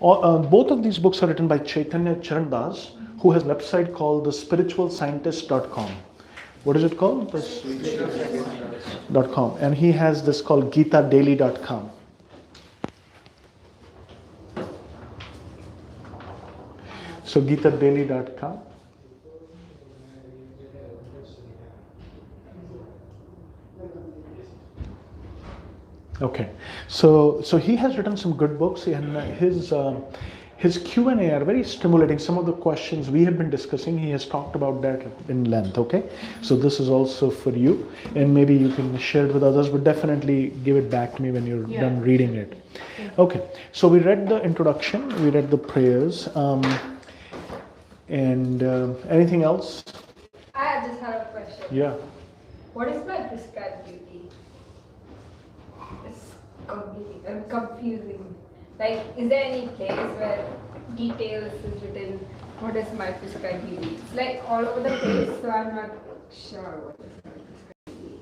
Both of these books are written by Chaitanya Charandas, who has a website called thespiritualscientist.com. What is it called? .com. And he has this called GitaDaily.com. So GitaDaily.com. Okay, so he has written some good books, and his Q&A are very stimulating. Some of the questions we have been discussing, he has talked about that in length. Okay, so this is also for you, and maybe you can share it with others, but definitely give it back to me when you're done reading it. Okay, so we read the introduction, we read the prayers, and anything else? I just have a question. Yeah. What is my prescribed duty? It's confusing. Like, is there any place where details is written? What is my prescribed duty? It's like all over the place, so I'm not sure what is my prescribed duty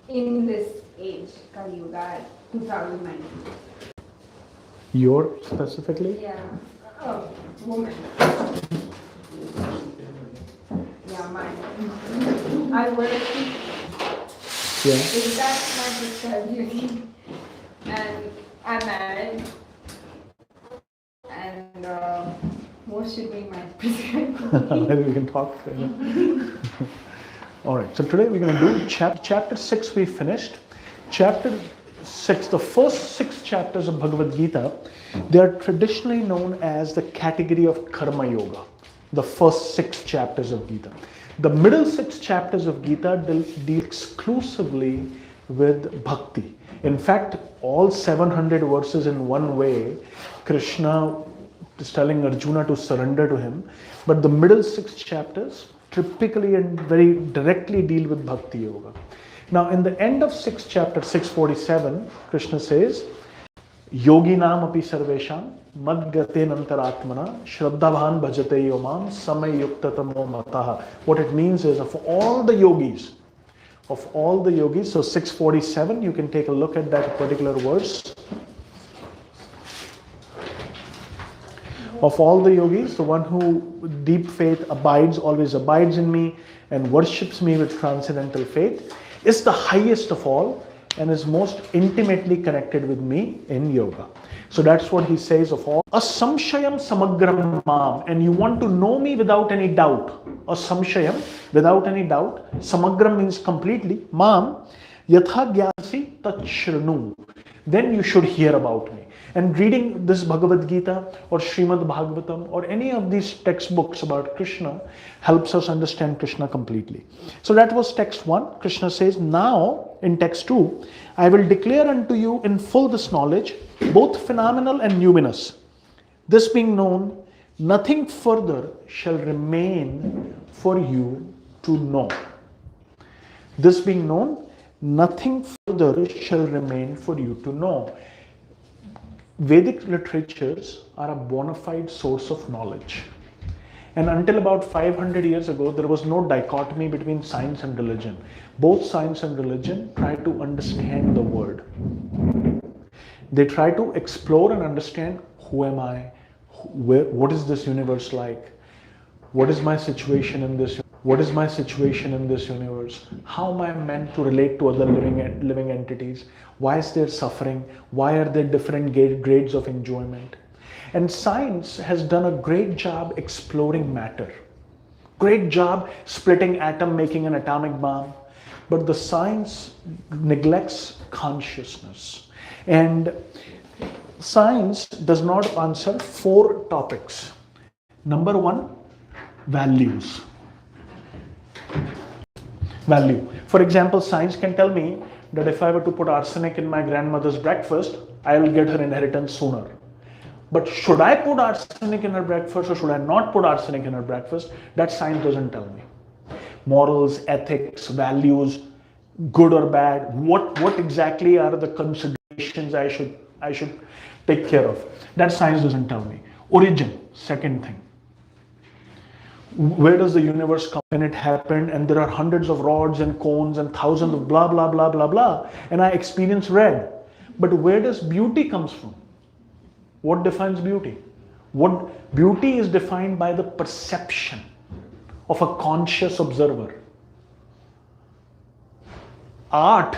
in this age, Kali Yuga, 2019. Your specifically? Yeah. Oh, woman. Yeah, mine. I work. Yeah. Is that my prescribed duty? And I'm married. And what should be my prescribed duty? Maybe we can talk. All right. So today we're going to do chapter 6. We finished. Chapter 6. The first 6 chapters of Bhagavad Gita, they are traditionally known as the category of Karma Yoga. The first 6 chapters of Gita. The middle 6 chapters of Gita deal exclusively with bhakti. In fact, all 700 verses in one way, Krishna is telling Arjuna to surrender to him. But the middle 6 chapters typically and very directly deal with bhakti yoga. Now, in the end of 6 chapter 647, Krishna says, Yoginam api sarvesham madgaten antaratmana shraddhabhan bhajate yomam samay yuktatamo mataha. What it means is, of all the yogis, so 647, you can take a look at that particular verse. Of all the yogis, the one who with deep faith always abides in me and worships me with transcendental faith, is the highest of all and is most intimately connected with me in yoga. So that's what he says of all. Asamshayam samagram mam. And you want to know me without any doubt. Asamshayam, without any doubt. Samagram means completely. Mam, yatha gyasi tat shranu. Then you should hear about me. And reading this Bhagavad Gita or Srimad Bhagavatam or any of these textbooks about Krishna helps us understand Krishna completely. So that was text 1. Krishna says, now in text 2, I will declare unto you in full this knowledge, both phenomenal and numinous. This being known, nothing further shall remain for you to know. This being known, nothing further shall remain for you to know. Vedic literatures are a bona fide source of knowledge. And until about 500 years ago, there was no dichotomy between science and religion. Both science and religion try to understand the world. They try to explore and understand, who am I? What is this universe like? What is my situation in this? What is my situation in this universe? How am I meant to relate to other living entities? Why is there suffering? Why are there different grades of enjoyment? And science has done a great job exploring matter. Great job splitting atom, making an atomic bomb. But the science neglects consciousness. And science does not answer 4 topics. Number 1, values. Value. For example, science can tell me that if I were to put arsenic in my grandmother's breakfast, I will get her inheritance sooner. But should I put arsenic in her breakfast or should I not put arsenic in her breakfast? That science doesn't tell me. Morals, ethics, values, good or bad, what exactly are the considerations I should take care of? That science doesn't tell me. Origin, second thing. Where does the universe come when it happened? And there are hundreds of rods and cones and thousands of blah, blah, blah, blah, blah. And I experience red. But where does beauty comes from? What defines beauty? What beauty is defined by the perception of a conscious observer. Art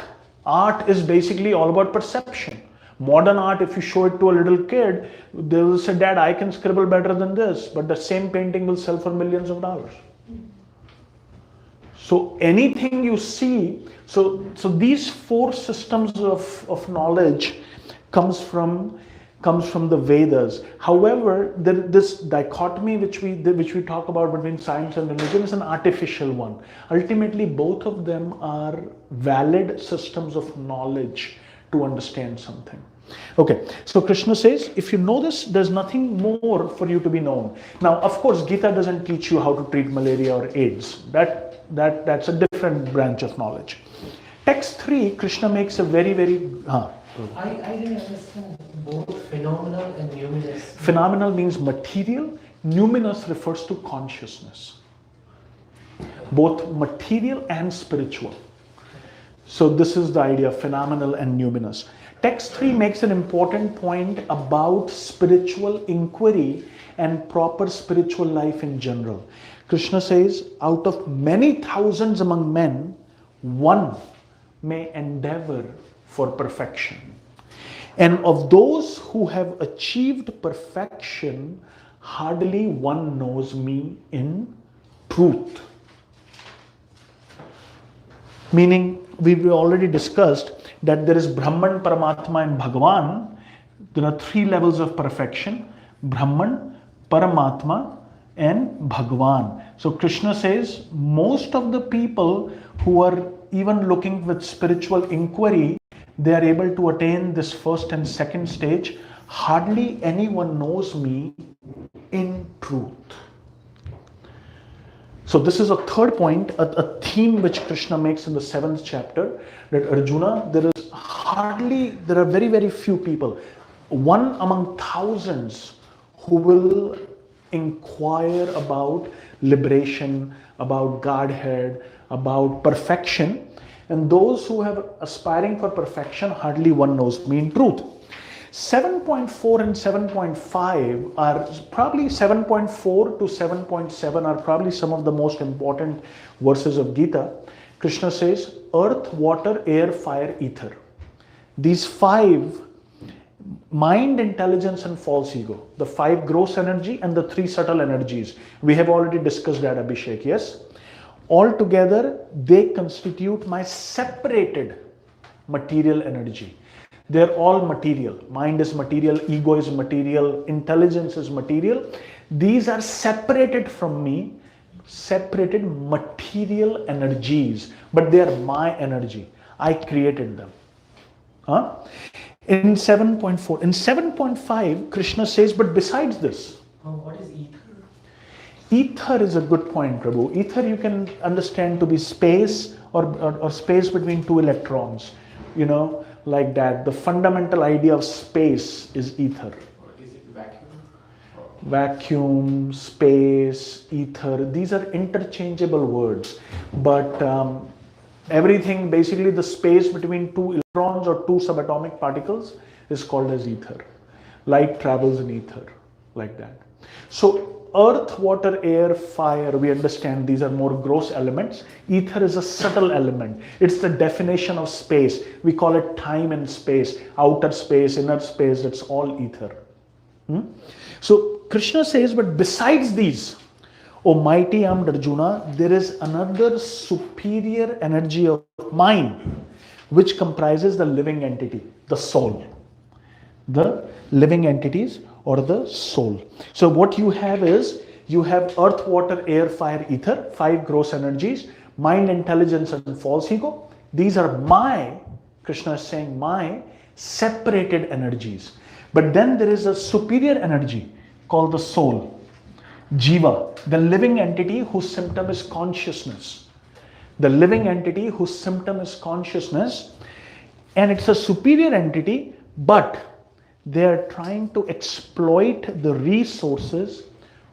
is basically all about perception. Modern art, if you show it to a little kid, they will say, Dad, I can scribble better than this, but the same painting will sell for millions of dollars. So anything you see, so these four systems of knowledge comes from the Vedas. However, this dichotomy which we talk about between science and religion is an artificial one. Ultimately, both of them are valid systems of knowledge to understand something. Okay, so Krishna says, if you know this, there's nothing more for you to be known. Now, of course, Gita doesn't teach you how to treat malaria or AIDS. That's a different branch of knowledge. Text 3, Krishna makes a very, very... I didn't understand both phenomenal and numinous. Phenomenal means material. Numinous refers to consciousness. Both material and spiritual. So this is the idea of phenomenal and numinous. Text 3 makes an important point about spiritual inquiry and proper spiritual life in general. Krishna says, out of many thousands among men, one may endeavor for perfection. And of those who have achieved perfection, hardly one knows me in truth. Meaning, we've already discussed that there is Brahman, Paramatma and Bhagavan. There are three levels of perfection: Brahman, Paramatma and Bhagavan. So Krishna says most of the people who are even looking with spiritual inquiry, they are able to attain this first and second stage. Hardly anyone knows me in truth. So this is a third point, a theme which Krishna makes in the 7th chapter, that Arjuna, there are very, very few people, one among thousands, who will inquire about liberation, about Godhead, about perfection. And those who have aspiring for perfection, hardly one knows me in truth. 7.4 and 7.5 are probably 7.4 to 7.7 are probably some of the most important verses of Gita. Krishna says, earth, water, air, fire, ether. These 5, mind, intelligence and false ego. The 5 gross energy and the 3 subtle energies. We have already discussed that, Abhishek, yes? Altogether, they constitute my separated material energy. They're all material. Mind is material, ego is material, intelligence is material. These are separated from me, separated material energies, but they are my energy. I created them. In 7.4, in 7.5, Krishna says, but besides this, what is ether? Ether is a good point, Prabhu. Ether you can understand to be space or space between 2 electrons. You know, like that. The fundamental idea of space is ether. Or is it vacuum? Vacuum, space, ether, these are interchangeable words. But everything, basically the space between 2 electrons or 2 subatomic particles is called as ether. Light travels in ether, like that. So earth, water, air, fire, we understand these are more gross elements. Ether is a subtle element. It's the definition of space. We call it time and space, outer space, inner space, it's all ether. So Krishna says, but besides these, O mighty armed Arjuna, there is another superior energy of mine, which comprises the living entity, the soul. The living entities or the soul. So what you have is, you have earth, water, air, fire, ether, 5 gross energies, mind, intelligence and false ego. These are my, Krishna is saying, my separated energies. But then there is a superior energy called the soul, Jiva, the living entity whose symptom is consciousness. The living entity whose symptom is consciousness, and it's a superior entity, but they are trying to exploit the resources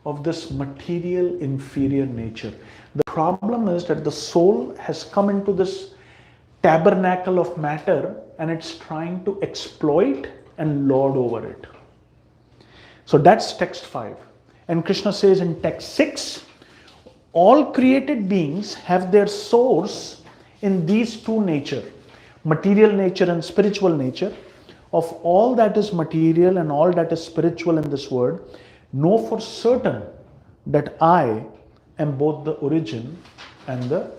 of this material inferior nature. The problem is that the soul has come into this tabernacle of matter and it's trying to exploit and lord over it. So that's text 5. And Krishna says in text 6, all created beings have their source in these two nature, material nature and spiritual nature. Of all that is material and all that is spiritual in this world, know for certain that I am both the origin and the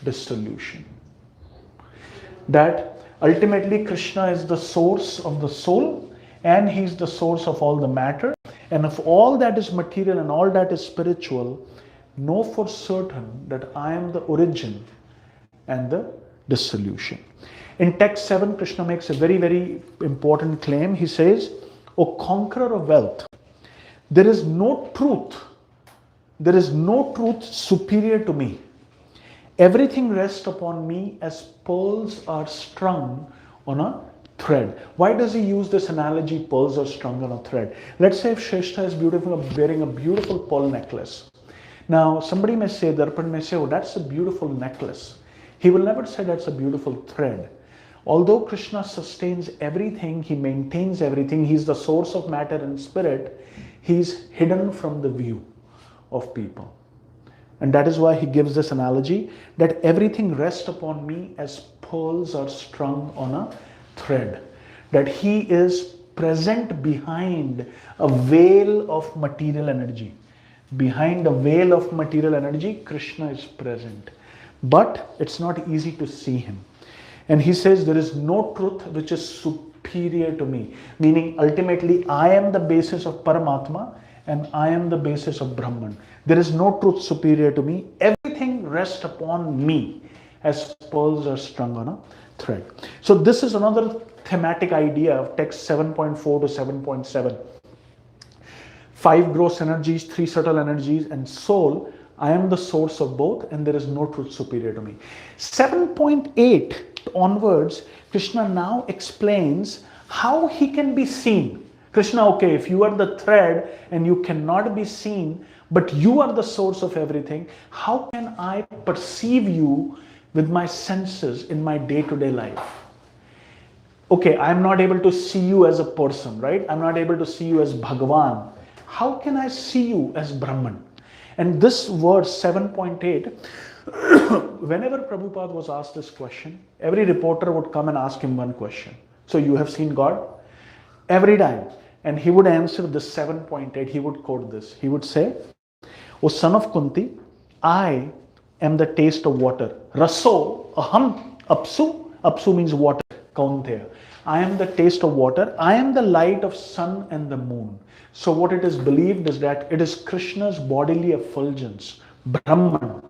dissolution. That ultimately Krishna is the source of the soul and he is the source of all the matter. And of all that is material and all that is spiritual, know for certain that I am the origin and the dissolution. In text 7, Krishna makes a very, very important claim. He says, O conqueror of wealth, there is no truth superior to me. Everything rests upon me as pearls are strung on a thread. Why does he use this analogy, pearls are strung on a thread? Let's say if Shrestha is beautiful, wearing a beautiful pearl necklace. Now, somebody may say, Darpan may say, oh, that's a beautiful necklace. He will never say that's a beautiful thread. Although Krishna sustains everything, he maintains everything, he is the source of matter and spirit, he is hidden from the view of people. And that is why he gives this analogy that everything rests upon me as pearls are strung on a thread. That he is present behind a veil of material energy. Behind a veil of material energy, Krishna is present. But it's not easy to see him. And he says there is no truth which is superior to me. Meaning ultimately I am the basis of Paramatma and I am the basis of Brahman. There is no truth superior to me. Everything rests upon me as pearls are strung on a thread. So this is another thematic idea of text 7.4 to 7.7. 5 gross energies, 3 subtle energies and soul. I am the source of both and there is no truth superior to me. 7.8 onwards, Krishna now explains how he can be seen. Krishna, okay, if you are the thread and you cannot be seen, but you are the source of everything, how can I perceive you with my senses in my day-to-day life? Okay, I'm not able to see you as a person, right? I'm not able to see you as Bhagavan. How can I see you as Brahman? And this verse 7.8, whenever Prabhupada was asked this question, every reporter would come and ask him one question. So you have seen God? Every time. And he would answer this 7.8, he would quote this. He would say, O son of Kunti, I am the taste of water. Raso aham apsu. Apsu means water. Kaunteya. I am the taste of water. I am the light of sun and the moon. So what it is believed is that it is Krishna's bodily effulgence, Brahman,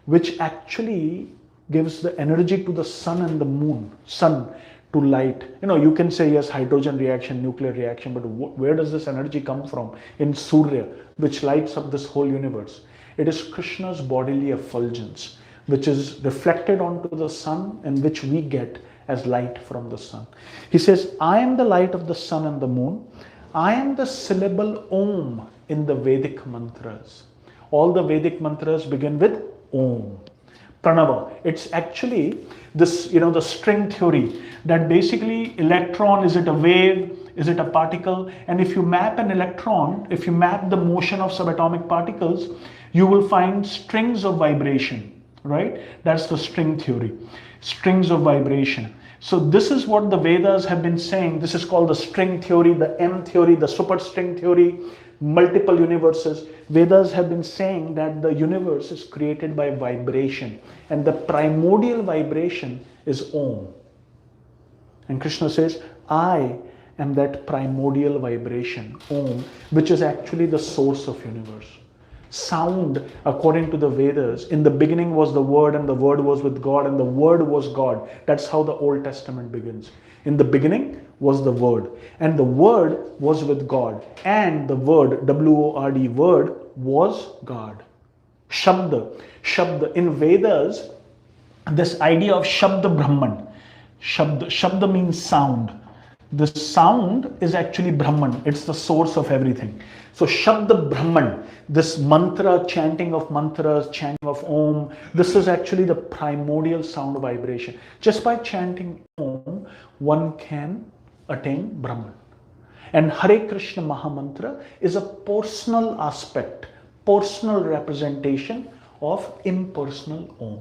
which actually gives the energy to the sun and the moon, sun to light. You can say yes, hydrogen reaction, nuclear reaction, but where does this energy come from? In Surya, which lights up this whole universe. It is Krishna's bodily effulgence, which is reflected onto the sun and which we get as light from the sun. He says, I am the light of the sun and the moon. I am the syllable Om in the Vedic mantras. All the Vedic mantras begin with Om. Pranava. It's actually this, the string theory that basically electron, is it a wave? Is it a particle? And if you map an electron, if you map the motion of subatomic particles, you will find strings of vibration, right? That's the string theory. Strings of vibration. So this is what the Vedas have been saying. This is called the string theory, the M theory, the superstring theory, multiple universes. Vedas have been saying that the universe is created by vibration and the primordial vibration is Om. And Krishna says, I am that primordial vibration, Om, which is actually the source of universe. Sound, according to the Vedas, in the beginning was the Word and the Word was with God and the Word was God. That's how the Old Testament begins. In the beginning was the Word and the Word was with God and the Word, W-O-R-D, Word, was God. Shabda. In Vedas, this idea of Shabda Brahman. Shabda means sound. The sound is actually Brahman. It's the source of everything. So Shabda Brahman, this mantra, chanting of mantras, chanting of Om, this is actually the primordial sound vibration. Just by chanting Om, one can attain Brahman. And Hare Krishna Mahamantra is a personal aspect, personal representation of impersonal Om.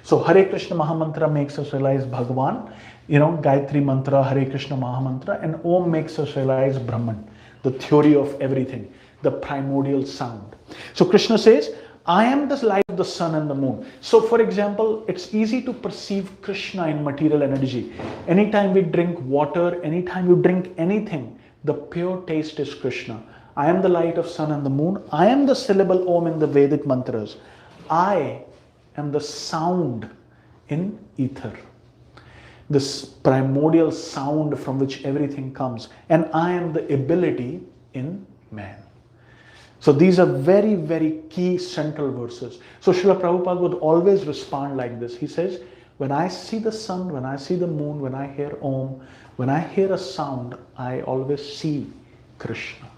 So Hare Krishna Mahamantra makes us realize Bhagavan, Gayatri Mantra, Hare Krishna Mahamantra, and Om makes us realize Brahman, the theory of everything, the primordial sound. So Krishna says, I am the light of the sun and the moon. So for example, it's easy to perceive Krishna in material energy. Anytime we drink water, anytime you drink anything, the pure taste is Krishna. I am the light of sun and the moon. I am the syllable Om in the Vedic mantras. I am the sound in ether. This primordial sound from which everything comes. And I am the ability in man. So these are very, very key central verses. So Srila Prabhupada would always respond like this. He says, when I see the sun, when I see the moon, when I hear Om, when I hear a sound, I always see Krishna.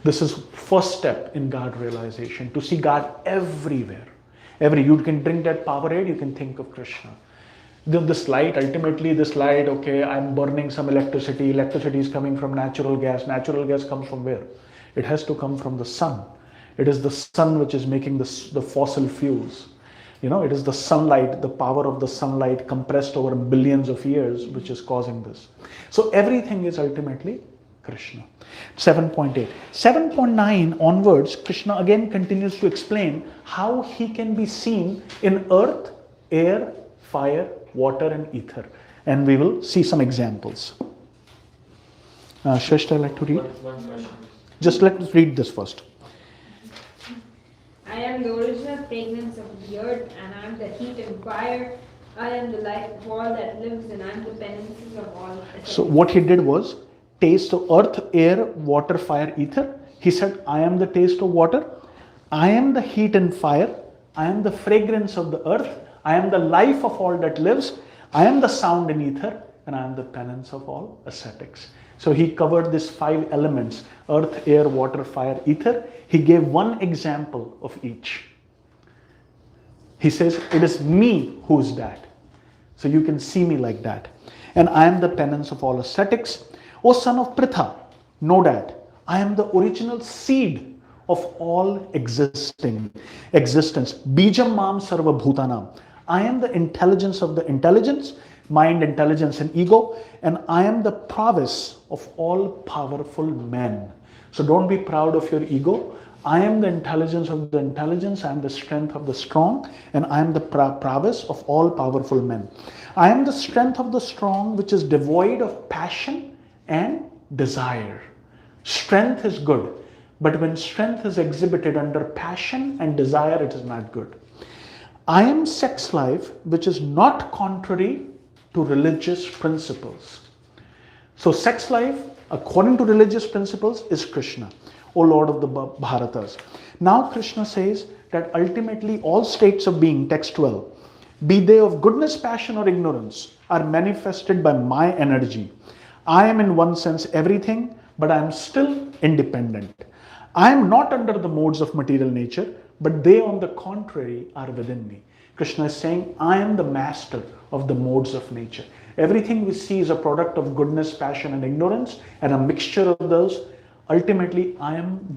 This is first step in God realization, to see God everywhere. You can drink that Powerade, you can think of Krishna. This light, ultimately this light, okay, I'm burning some electricity. Electricity is coming from natural gas. Natural gas comes from where? It has to come from the sun. It is the sun which is making the fossil fuels. It is the sunlight, the power of the sunlight compressed over billions of years, which is causing this. So everything is ultimately Krishna. 7.8. 7.9 onwards, Krishna again continues to explain how he can be seen in earth, air, fire, water and ether. And we will see some examples. Shrestha, I'd like to read. One question. Just let us read this first. I am the original fragrance of the earth, and I am the heat and fire. I am the life of all that lives, and I am the penances of all. So what he did was taste of earth, air, water, fire, ether. He said, I am the taste of water. I am the heat and fire. I am the fragrance of the earth. I am the life of all that lives. I am the sound in ether, and I am the penance of all ascetics. So he covered these 5 elements: earth, air, water, fire, ether. He gave one example of each. He says, it is me who is that. So you can see me like that. And I am the penance of all ascetics. O son of Pritha, know that I am the original seed of all existence. Bijam mam sarva bhutanam. I am the intelligence of the intelligence, mind, intelligence and ego, and I am the prowess of all powerful men. So don't be proud of your ego. I am the intelligence of the intelligence, I am the strength of the strong, and I am the prowess of all powerful men. I am the strength of the strong, which is devoid of passion and desire. Strength is good, but when strength is exhibited under passion and desire, it is not good. I am sex life, which is not contrary to religious principles. So sex life, according to religious principles, is Krishna, O Lord of the Bharatas. Now Krishna says that ultimately all states of being, text 12, be they of goodness, passion or ignorance, are manifested by my energy. I am in one sense everything, but I am still independent. I am not under the modes of material nature, but they on the contrary are within me. Krishna is saying, I am the master of the modes of nature. Everything we see is a product of goodness, passion and ignorance, and a mixture of those. Ultimately, I am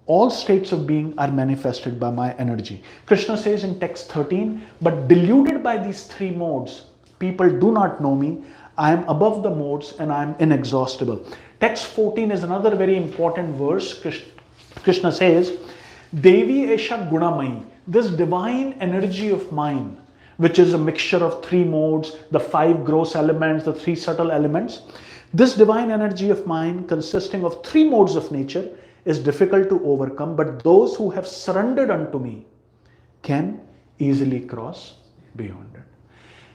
all states of being are manifested by my energy. Krishna says in text 13, but deluded by these 3 modes, people do not know me. I am above the modes and I am inexhaustible. Text 14 is another very important verse. Krishna says, Devi Esha Gunamai, this divine energy of mine, which is a mixture of 3 modes, the 5 gross elements, the 3 subtle elements. This divine energy of mine, consisting of 3 modes of nature, is difficult to overcome, but those who have surrendered unto me can easily cross beyond it.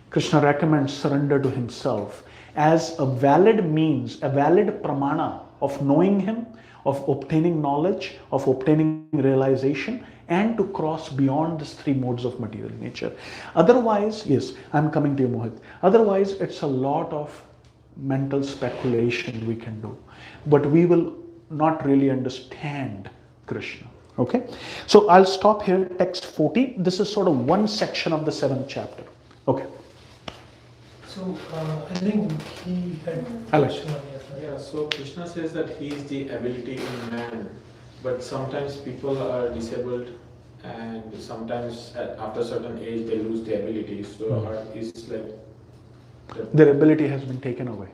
Krishna recommends surrender to himself as a valid means, a valid pramana of knowing him, of obtaining knowledge, of obtaining realization, and to cross beyond these 3 modes of material nature. Otherwise, yes, I'm coming to you, Mohit. Otherwise, it's a lot of mental speculation we can do, but we will not really understand Krishna. Okay, so I'll stop here. Text 40. This is sort of one section of the 7th chapter. Okay. So I think he had Alex. question on your side. Yeah, so Krishna says that he is the ability in man, but sometimes people are disabled and sometimes after a certain age they lose the ability. So is like Their ability has been taken away.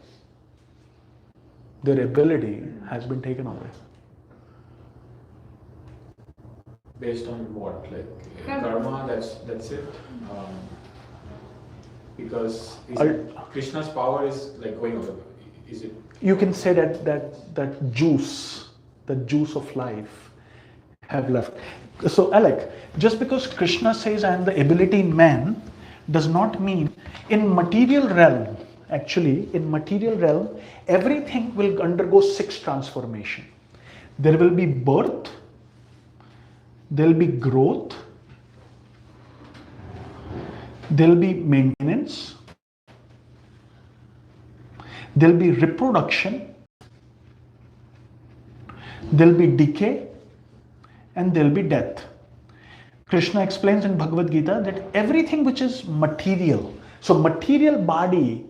Their ability has been taken away. based on what? Like karma, that's it. Because Krishna's power is like going away. Is it? You can say that juice of life have left. So Alec, just because Krishna says I am the ability in man does not mean in material realm, actually in material realm, everything will undergo 6 transformation. There will be birth, there will be growth, there will be maintenance, there will be reproduction, there will be decay, and there will be death. Krishna explains in Bhagavad Gita that everything which is material, so material body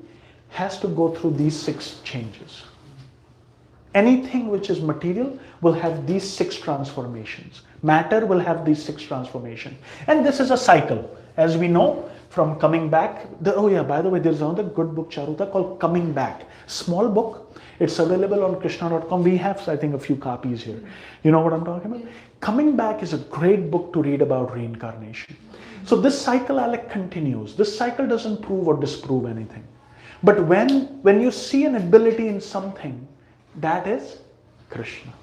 has to go through these 6 changes. Anything which is material will have these 6 transformations. Matter will have these 6 transformations. And this is a cycle. As we know from Coming Back, oh yeah, by the way, there's another good book, Charuta, called Coming Back. Small book. It's available on Krishna.com. We have, I think, a few copies here. You know what I'm talking about? Coming Back is a great book to read about reincarnation. So this cycle, Alec, continues. This cycle doesn't prove or disprove anything. But when you see an ability in something, that is Krishna.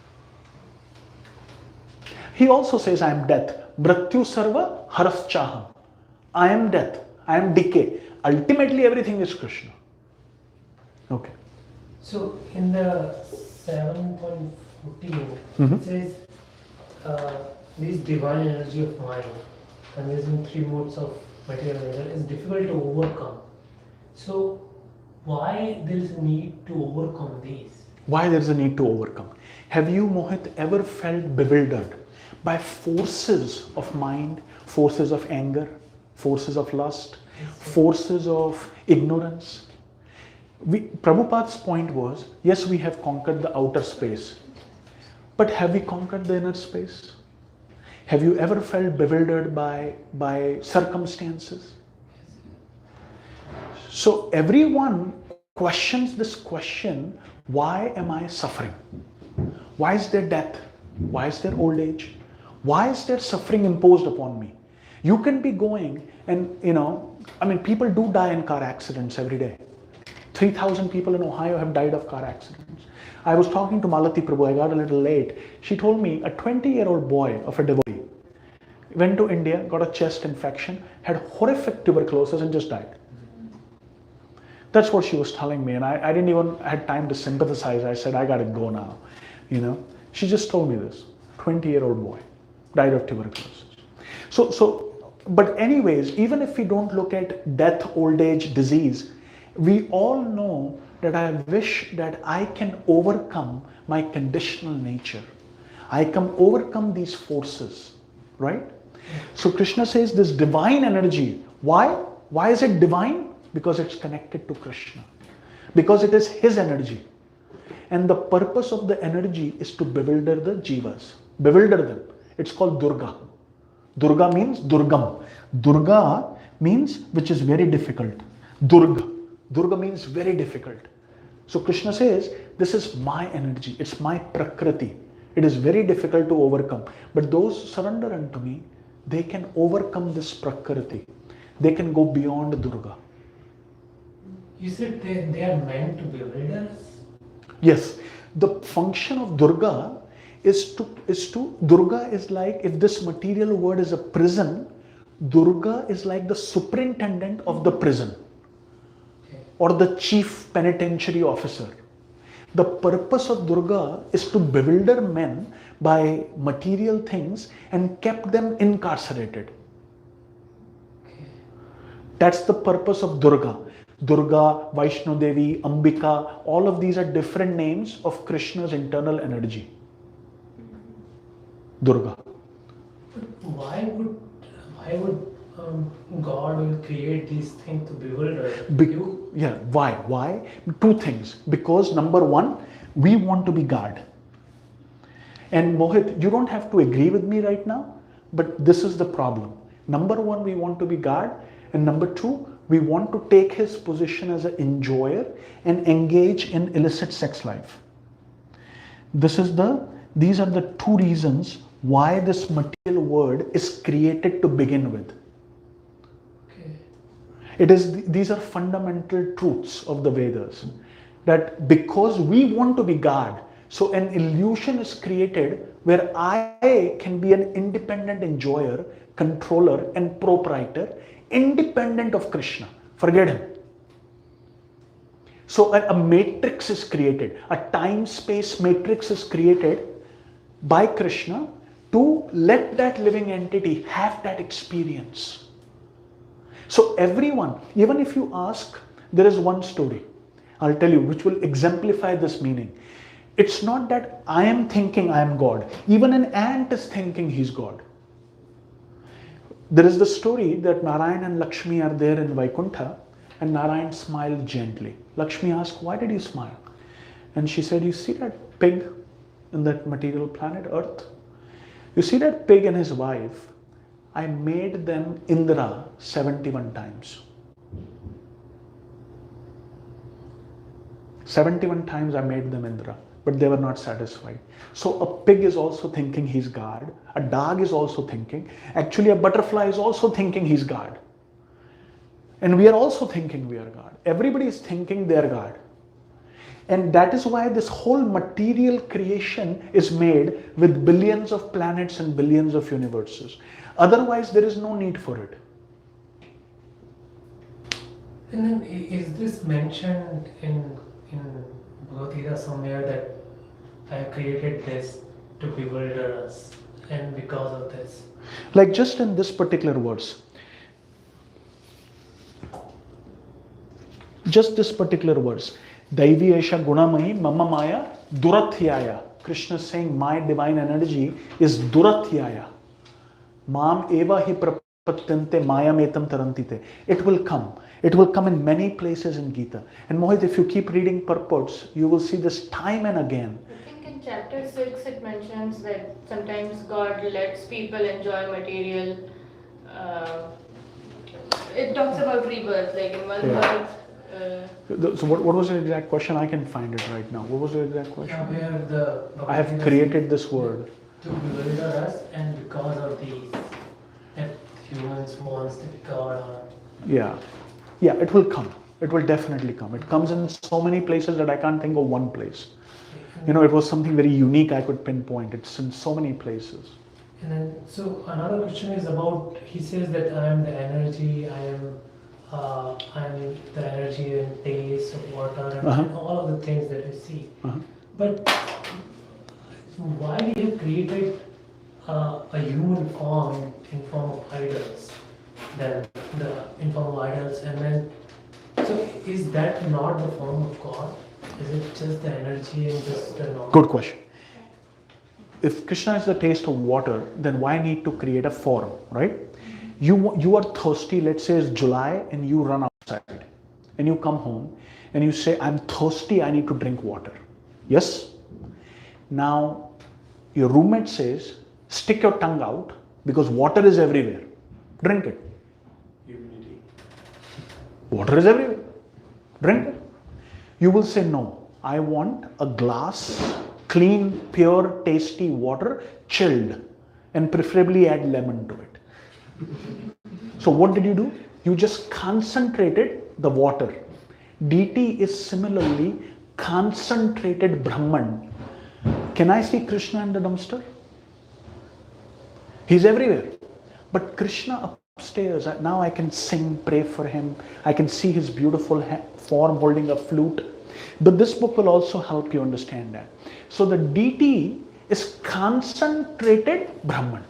He also says, I am death. Mrityu sarva haraschaham. I am death. I am decay. Ultimately, everything is Krishna. Okay. So in the 7.14, it says this divine energy of mind, and there's in 3 modes of material nature, is difficult to overcome. So why there is a need to overcome these? Why there is a need to overcome? Have you, Mohit, ever felt bewildered by forces of mind, forces of anger, forces of lust, forces of ignorance? Prabhupada's point was, yes, we have conquered the outer space, but have we conquered the inner space? Have you ever felt bewildered by circumstances? So everyone questions this question, why am I suffering? Why is there death? Why is there old age? Why is there suffering imposed upon me? You can be going and, people do die in car accidents every day. 3,000 people in Ohio have died of car accidents. I was talking to Malati Prabhu, I got a little late. She told me a 20-year-old boy of a devotee went to India, got a chest infection, had horrific tuberculosis and just died. That's what she was telling me, and I didn't even had time to sympathize. I said, I gotta go now. She just told me this. 20-year-old boy died of tuberculosis. But anyways, even if we don't look at death, old age, disease, we all know that I wish that I can overcome my conditional nature. I can overcome these forces, right? So Krishna says this divine energy. Why? Why is it divine? Because it's connected to Krishna. Because it is his energy. And the purpose of the energy is to bewilder the jivas. Bewilder them. It's called Durga. Durga means Durgam. Durga means which is very difficult. Durga. Durga means very difficult. So Krishna says, this is my energy. It's my prakriti. It is very difficult to overcome. But those surrender unto me, they can overcome this prakriti. They can go beyond Durga. You said they are meant to be builders? Yes. The function of Durga is to Durga is like, if this material world is a prison, Durga is like the superintendent of the prison. Or the chief penitentiary officer. The purpose of Durga is to bewilder men by material things and kept them incarcerated. That's the purpose of Durga. Durga, Vaishno Devi, Ambika, all of these are different names of Krishna's internal energy. Durga. Why would God will create these things to bewilder you. Yeah, why? Why? Two things. Because number one, we want to be God. And Mohit, you don't have to agree with me right now, but this is the problem. Number one, we want to be God. And number two, we want to take his position as an enjoyer and engage in illicit sex life. These are the two reasons why this material world is created to begin with. These are fundamental truths of the Vedas, that because we want to be God, so an illusion is created where I can be an independent enjoyer, controller and proprietor, independent of Krishna. Forget him. So a matrix is created, a time-space matrix is created by Krishna to let that living entity have that experience. So everyone, even if you ask, there is one story, I'll tell you, which will exemplify this meaning. It's not that I am thinking I am God. Even an ant is thinking he's God. There is the story that Narayan and Lakshmi are there in Vaikuntha, and Narayan smiled gently. Lakshmi asked, why did he smile? And she said, you see that pig in that material planet Earth? You see that pig and his wife? I made them Indra 71 times. 71 times I made them Indra, but they were not satisfied. So a pig is also thinking he's God. A dog is also thinking. Actually, a butterfly is also thinking he's God. And we are also thinking we are God. Everybody is thinking they are God. And that is why this whole material creation is made with billions of planets and billions of universes. Otherwise, there is no need for it. And then is this mentioned in Bhagavad Gita somewhere that I have created this to bewilder us, and because of this? Like just in this particular verse. Just this particular verse. Daivi Esha Gunamani Mama Maya Durathyaya. Krishna is saying my divine energy is Durathyaya. Mam eva hi prapatyante mayametam tarantite. It will come. It will come in many places in Gita. And Mohit, if you keep reading purports, you will see this time and again. I think in chapter 6 it mentions that sometimes God lets people enjoy material. It talks about rebirth, like in one birth. So what was the exact question? I can find it right now. What was the exact question? Where I have created this world to bewilder us, and because of these, if humans wants to be God or... Yeah, it will come. It will definitely come. It comes in so many places that I can't think of one place. It was something very unique I could pinpoint. It's in so many places. And then, so another question is about, he says that I am the energy, I'm the energy and taste of water and all of the things that we see. But why we have created a human form in form of idols, then in form of idols, and then so is that not the form of God? Is it just the energy and just the normal? Good question. If Krishna is the taste of water, then why need to create a form, right? You are thirsty, let's say it's July, and you run outside and you come home and you say, I'm thirsty, I need to drink water. Yes? Now your roommate says, stick your tongue out because water is everywhere. Drink it. Humility. Water is everywhere. Drink it. You will say, no, I want a glass, clean, pure, tasty water, chilled, and preferably add lemon to it. So what did you do? You just concentrated the water. DT is similarly concentrated Brahman. Can I see Krishna in the dumpster? He's everywhere. But Krishna upstairs, now I can sing, pray for him. I can see his beautiful form holding a flute. But this book will also help you understand that. So the DT is concentrated Brahman.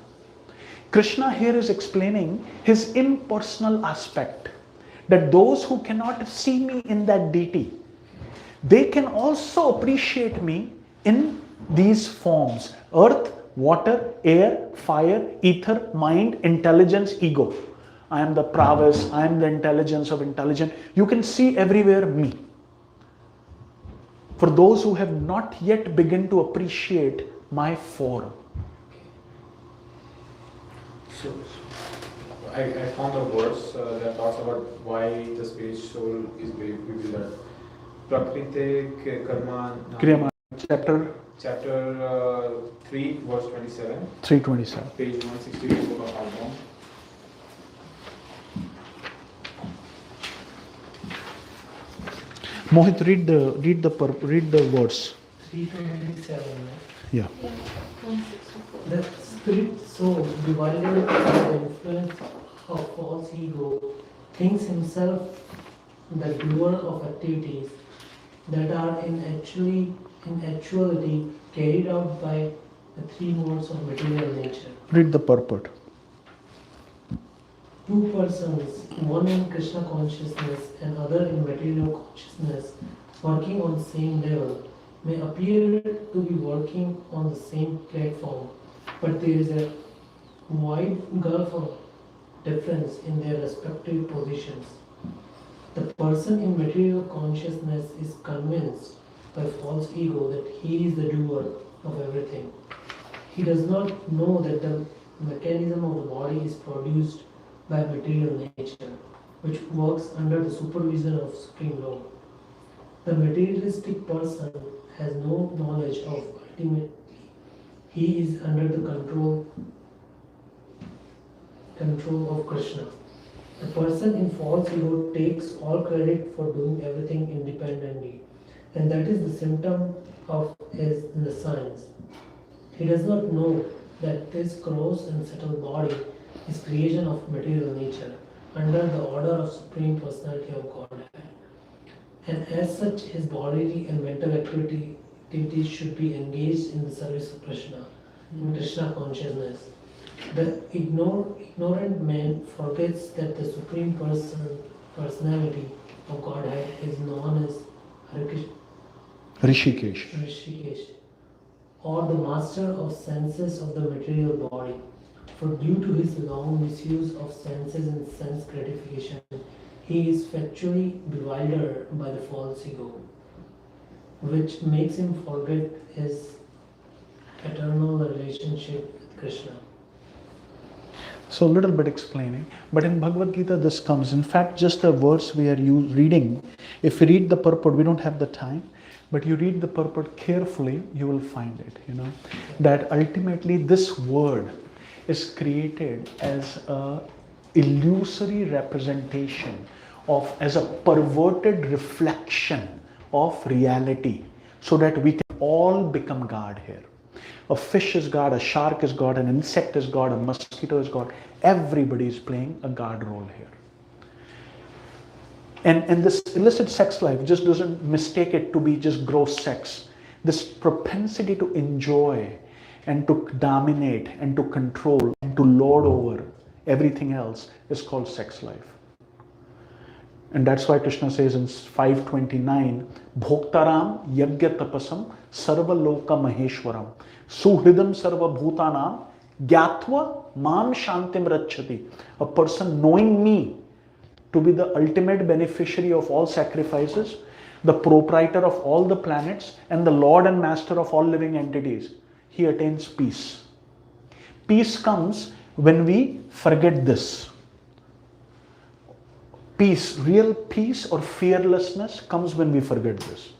Krishna here is explaining his impersonal aspect, that those who cannot see me in that deity, they can also appreciate me in these forms: earth, water, air, fire, ether, mind, intelligence, ego. I am the prowess, I am the intelligence of intelligent. You can see everywhere me. For those who have not yet begun to appreciate my form. So, I found a verse that talks about why the spirit soul is bewildered. Prakrite Karma, Kriyama, chapter 3, verse 27, 327. page 162 of album. Mohit, read the words. 327. Yeah. The spirit soul, divided by the influence of false ego, thinks himself the doer of activities that are in actuality carried out by the three modes of material nature. Read the purport. Two persons, one in Krishna consciousness and other in material consciousness, working on the same level, may appear to be working on the same platform, but there is a wide gulf of difference in their respective positions. The person in material consciousness is convinced by false ego that he is the doer of everything. He does not know that the mechanism of the body is produced by material nature, which works under the supervision of Supreme Lord. The materialistic person has no knowledge of ultimately he is under the control of Krishna. The person in false ego takes all credit for doing everything independently, and that is the symptom of his innocence. He does not know that this gross and subtle body is creation of material nature under the order of Supreme Personality of Godhead. And as such, his bodily and mental activities should be engaged in the service of Krishna, in Krishna consciousness. The ignorant man forgets that the Supreme Personality of Godhead is known as Hare Rishikesh, or the master of senses of the material body. For due to his long misuse of senses and sense gratification, he is factually bewildered by the false ego, which makes him forget his eternal relationship with Krishna. So a little bit explaining, but in Bhagavad Gita this comes. In fact, just the verse we are reading, if we read the purport, we don't have the time, but you read the purport carefully, you will find it, that ultimately this word is created as a illusory representation of, as a perverted reflection of reality, so that we can all become God here. A fish is God, a shark is God, an insect is God, a mosquito is God. Everybody is playing a God role here. And this illicit sex life just doesn't mistake it to be just gross sex. This propensity to enjoy and to dominate and to control and to lord over everything else is called sex life. And that's why Krishna says in 5:29, Bhoktaram yagya tapasam sarva loka maheshwaram suhridam sarva bhutanam gyatva mam shantim rachati. A person knowing me to be the ultimate beneficiary of all sacrifices, the proprietor of all the planets, and the Lord and Master of all living entities, he attains peace. Peace comes when we forget this. Peace, real peace or fearlessness comes when we forget this.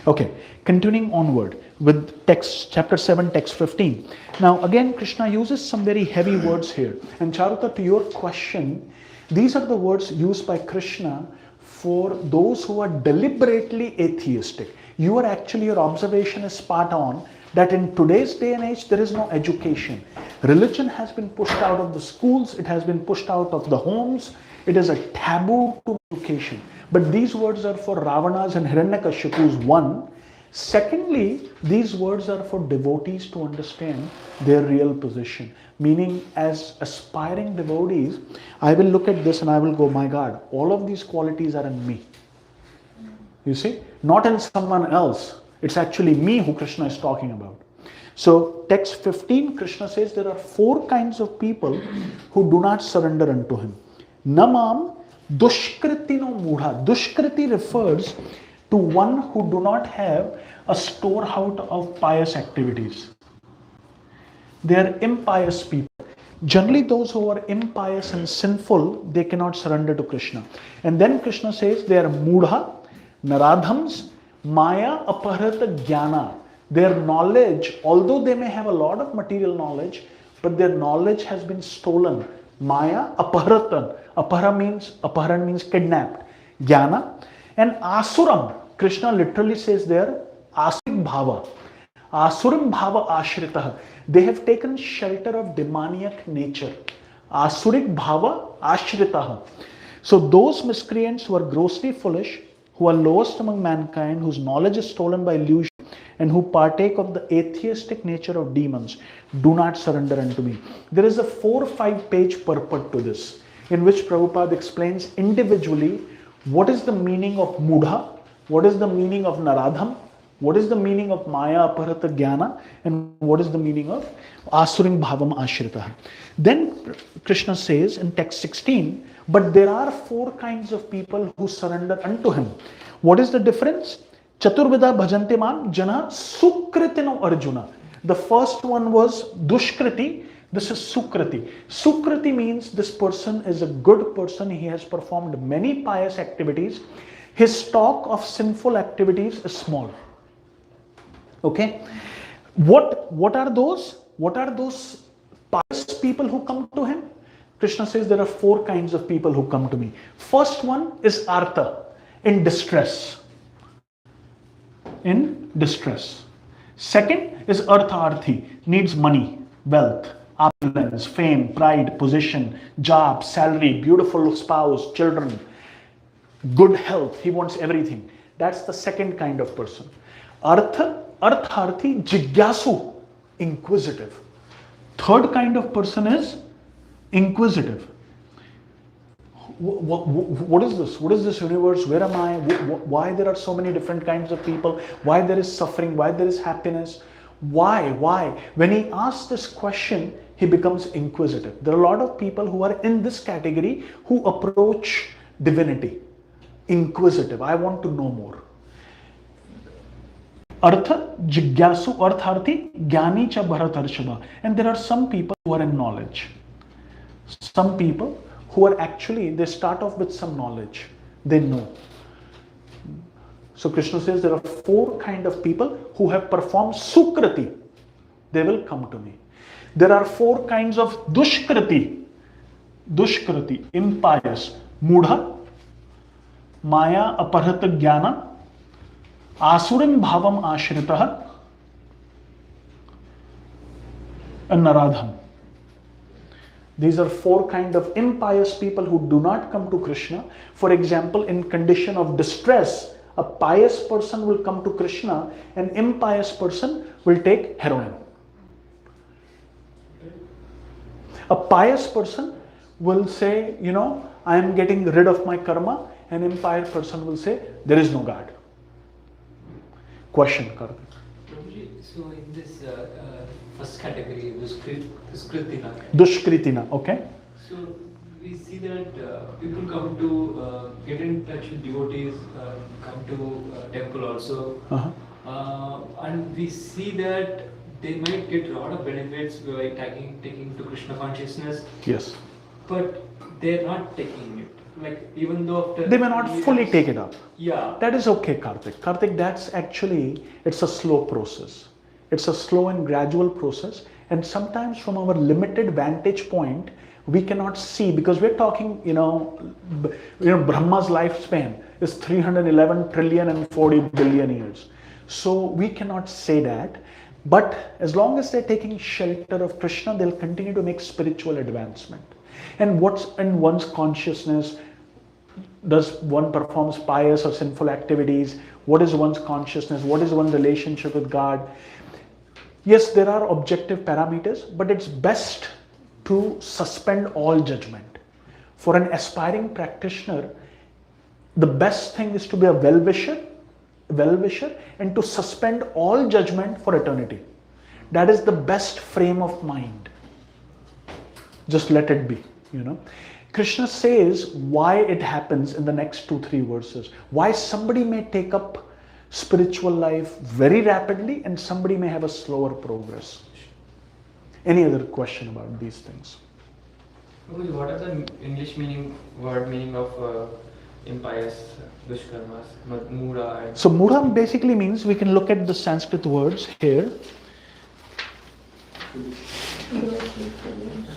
Okay, continuing onward with text, chapter 7, text 15. Now again, Krishna uses some very heavy words here. And Charuta, to your question, these are the words used by Krishna for those who are deliberately atheistic. Your observation is spot on, that in today's day and age, there is no education. Religion has been pushed out of the schools, it has been pushed out of the homes, it is a taboo to education. But these words are for Ravana's and Hiranyakashipu's, one. Secondly, these words are for devotees to understand their real position. Meaning, as aspiring devotees, I will look at this and I will go, my God, all of these qualities are in me. You see, not in someone else. It's actually me who Krishna is talking about. So text 15, Krishna says there are 4 kinds of people who do not surrender unto him. Namam dushkritino mudha. Dushkriti refers to one who do not have a storehouse of pious activities. They are impious people. Generally, those who are impious and sinful, they cannot surrender to Krishna. And then Krishna says they are mudha, naradhams, maya, aparata, jnana. Their knowledge, although they may have a lot of material knowledge, but their knowledge has been stolen. Maya, aparatan. Aparan means kidnapped. Jnana. And asuram. Krishna literally says there, asurik bhava. Asurim bhava ashritah. They have taken shelter of demoniac nature. Asurik bhava ashritah. So those miscreants who are grossly foolish, who are lowest among mankind, whose knowledge is stolen by illusion, and who partake of the atheistic nature of demons, do not surrender unto me. There is a 4 or 5 page purport to this, in which Prabhupada explains individually what is the meaning of mudha, what is the meaning of naradham, what is the meaning of maya, aparata, jnana, and what is the meaning of asuring bhavam ashritah. Then Krishna says in text 16, but there are 4 kinds of people who surrender unto him. What is the difference? Chaturvida bhajante man jana sukritino arjuna. The first one was dushkriti. This is sukriti. Sukriti means this person is a good person. He has performed many pious activities. His stock of sinful activities is small. Okay. What are those? What are those pious people who come to him? Krishna says there are 4 kinds of people who come to me. First one is artha, in distress. In distress. Second is artharthi, needs money, wealth, opulence, fame, pride, position, job, salary, beautiful spouse, children, good health. He wants everything. That's the second kind of person. Artharthi, jigyasu, inquisitive. Third kind of person is inquisitive. What is this? What is this universe? Where am I? Why there are so many different kinds of people? Why there is suffering? Why there is happiness? Why? When he asks this question, he becomes inquisitive. There are a lot of people who are in this category who approach divinity. Inquisitive. I want to know more. Artha, jigyasu, artharthi, jnani cha bharatarshava. And there are some people who are in knowledge. Some people who are actually, they start off with some knowledge. They know. So Krishna says there are 4 kind of people who have performed sukriti. They will come to me. There are 4 kinds of dushkriti. Dushkriti, impious. Mudha, maya, aparata, jnana, asurim bhavam ashritah, and naradham. These are 4 kind of impious people who do not come to Krishna. For example, in condition of distress, a pious person will come to Krishna, an impious person will take heroin. A pious person will say, I am getting rid of my karma. An impious person will say, there is no God. Question, Karthik. So in this first category, Dushkritina, okay. So we see that people come to get in touch with devotees, come to temple also, and we see that they might get a lot of benefits by taking to Krishna consciousness. Yes. But they're not taking it. Like even though after they may not fully take it up. Yeah. That is okay, Karthik. Karthik, that's actually, it's a slow process. It's a slow and gradual process. And sometimes from our limited vantage point, we cannot see, because we're talking, Brahma's lifespan is 311 trillion and 40 billion years. So we cannot say that. But as long as they're taking shelter of Krishna, they'll continue to make spiritual advancement. And what's in one's consciousness? Does one performs pious or sinful activities? What is one's consciousness? What is one's relationship with God? Yes, there are objective parameters, but it's best to suspend all judgment. For an aspiring practitioner, the best thing is to be a well-wisher, and to suspend all judgment for eternity. That is the best frame of mind. Just let it be, you know. Krishna says why it happens in the next 2-3 verses. Why somebody may take up spiritual life very rapidly and somebody may have a slower progress. Any other question about these things? What are the English word meaning of impious dushkarmas, mura? So mura basically means, we can look at the Sanskrit words here.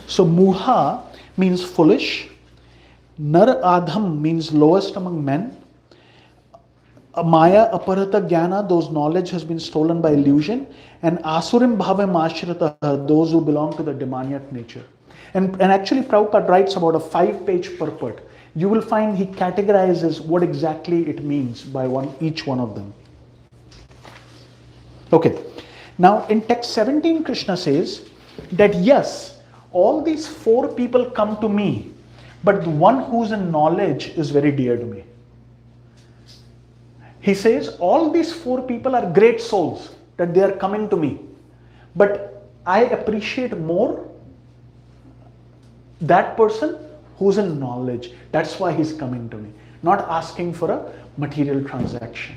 So murha means foolish. Nar adham means lowest among men. Maya aparata jnana, those knowledge has been stolen by illusion. And asurim bhave mashrita, those who belong to the demoniac nature. And actually Prabhupada writes about a 5-page purport. You will find he categorizes what exactly it means by each one of them. Okay. Now in text 17, Krishna says that yes, all these 4 people come to me, but the one who's in knowledge is very dear to me. He says all these 4 people are great souls, that they are coming to me, but I appreciate more that person who's in knowledge. That's why he's coming to me, not asking for a material transaction.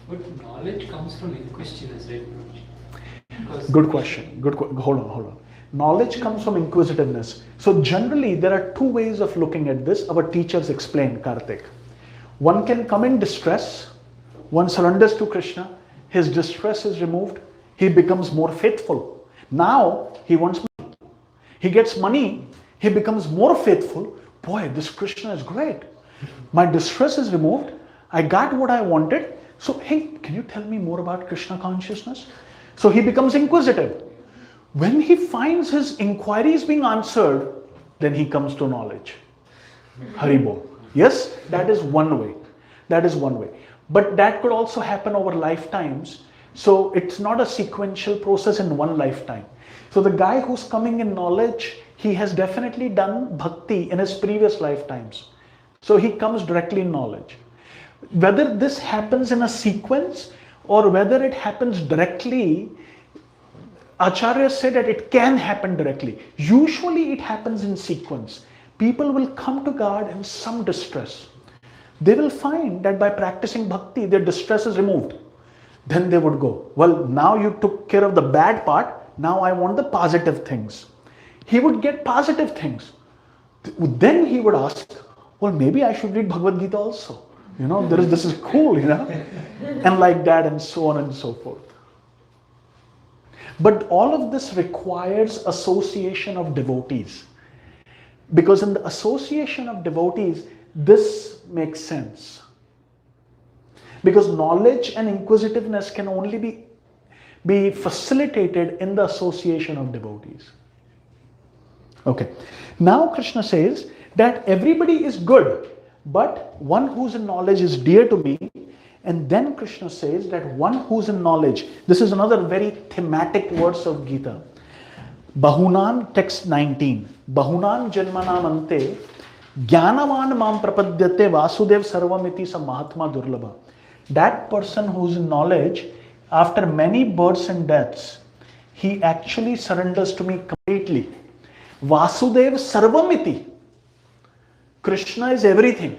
But knowledge comes from inquisitiveness, right? Good question. Hold on. Knowledge comes from inquisitiveness. So generally there are 2 ways of looking at this. Our teachers explain, Karthik. One can come in distress. One surrenders to Krishna. His distress is removed. He becomes more faithful. Now he wants money. He gets money. He becomes more faithful. Boy, this Krishna is great. My distress is removed. I got what I wanted. So hey, can you tell me more about Krishna consciousness? So he becomes inquisitive. When he finds his inquiries being answered, then he comes to knowledge. Haribol. Yes, that is one way. That is one way. But that could also happen over lifetimes. So it's not a sequential process in one lifetime. So the guy who's coming in knowledge, he has definitely done bhakti in his previous lifetimes. So he comes directly in knowledge. Whether this happens in a sequence or whether it happens directly, Acharya said that it can happen directly. Usually it happens in sequence. People will come to God in some distress. They will find that by practicing bhakti, their distress is removed. Then they would go, well, now you took care of the bad part. Now I want the positive things. He would get positive things. Then he would ask, well, maybe I should read Bhagavad Gita also. You know, this is cool, you know, and like that, and so on and so forth. But all of this requires association of devotees. Because in the association of devotees, this makes sense. Because knowledge and inquisitiveness can only be facilitated in the association of devotees. Okay. Now Krishna says that everybody is good, but one who's in knowledge is dear to me. And then Krishna says that one who's in knowledge, this is another very thematic verse of Gita. Bahunan, text 19. Bahunan janmanam ante jnanavan mam prapadyate vasudev sarvamiti sa mahatma durlabha. That person who's in knowledge, after many births and deaths, he actually surrenders to me completely. Vasudev sarvamiti. Krishna is everything.